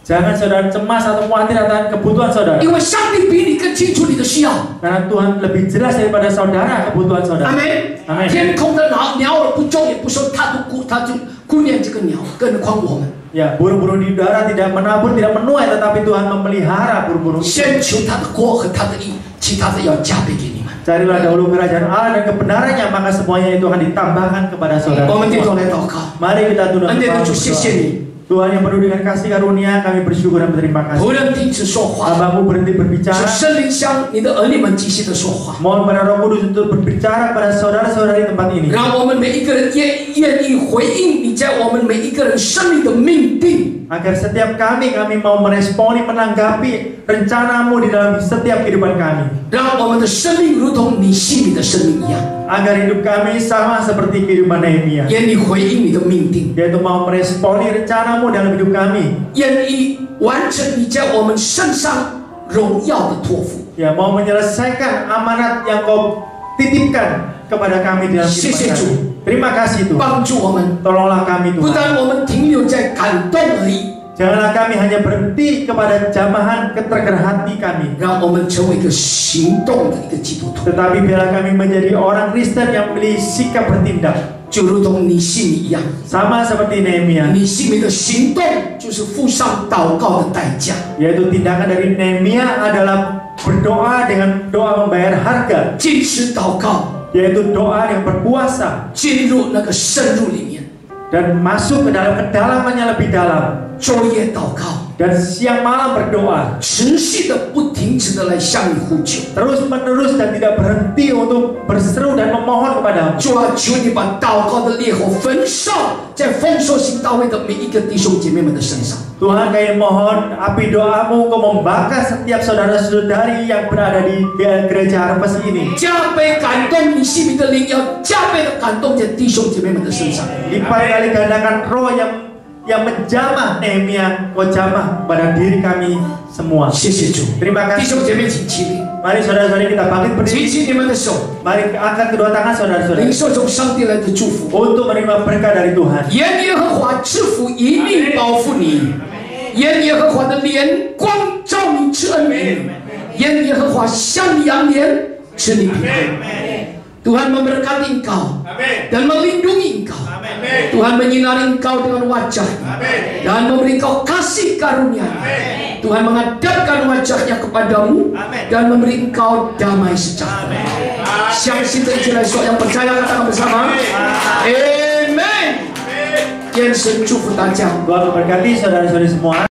Jangan saudara cemas atau khawatir akan kebutuhan saudara, 因为上帝比你更清楚你的需要。 karena Tuhan lebih jelas daripada saudara kebutuhan 阿 saudara. 门。 Amin. 天空的鸟儿不种也不收，他就顾念这个鸟，更何况我们。 Ya, burung-burung di udara tidak menabur, tidak menuai, tetapi Tuhan memelihara burung-burung. 先求他的国和他的义，其他的要加倍给你们。 Carilah dahulu kerajaan Allah dan kebenarannya, maka semuanya itu akan ditambahkan kepada saudara. 我们低头来祷告， Mari kita tunduk 恩典的 kepala 主，谢谢 berdoa. 你， Tuhan yang penuh dengan kasih karunia, kami bersyukur dan berterima kasih. 不能停止说话， Hambamu berhenti 是 berbicara. 圣灵向你的儿女们继续的说话， Mohon pada Roh Kudus untuk berbicara kepada saudara-saudara di tempat ini. 让我们每一个人也愿意回应你在我们每一个人生命的命定。 Agar setiap kami mau meresponi, menanggapi rencanamu di dalam setiap kehidupan kami. 让我们的生命如同你心里的生命一样， Agar hidup kami sama seperti kehidupan Nehemia, 愿意回应你的命定， yaitu mau meresponi rencanamu dalam hidup kami. 愿意完成你在我们身上荣耀的托付。 Ya, mau menyelesaikan amanat yang kau titipkan kepada kami dalam kehidupan Sisi kami. Terima kasih Tuhan. 帮助我们， Tolonglah kami 不 Tuhan. 但我们停留在感动而已， Janganlah kami hanya berhenti kepada jamahan ketergerak hati kami, 让我们成为一个行动的一个基督徒， tetapi biarlah kami menjadi orang Kristen yang memiliki sikap bertindak 就如同你心里一样。 sama seperti Nehemia, 你心里的行动就是付上祷告的代价， yaitu tindakan dari Nehemia adalah berdoa dengan doa membayar harga, 坚持祷告， yaitu doa yang berpuasa 进入那个深入里面， dan masuk ke dalam kedalamannya lebih dalam, 昼夜祷告， dan siang malam berdoa 持续的不停止的来向你呼求。 terus menerus dan tidak berhenti untuk berseru dan memohon kepadamu. 主啊，求你把祷告的烈火焚烧在丰收型大卫的每一个弟兄姐妹们的身上。 Tuhan, kami mohon api doamu kau membakar setiap saudara-saudari yang berada di gereja Harvest ini. 加倍感动你心里的灵，要加倍的感动在弟兄姐妹们的身上。 Lipat kali gandakan roh yang yang menjamah Nehemia, kau jamah pada diri kami semua. Terima kasih. Mari saudara-saudari kita bangkit berdiri. Mari angkat kedua tangan saudara-saudari untuk menerima berkat dari Tuhan. 愿耶和华的脸光照你赐恩典，愿耶和华向你扬脸赐你平安。Tuhan memberkati engkau dan melindungi engkau. Tuhan menyinari engkau dengan wajah-Nya dan memberi engkau kasih karunia. Tuhan menghadapkan wajah-Nya kepadamu dan memberi engkau damai sejahtera. 相信这一切来说，yang percaya katakan bersama, Amen. 愿神祝福大家。 Tuhan memberkati saudara-saudari semua.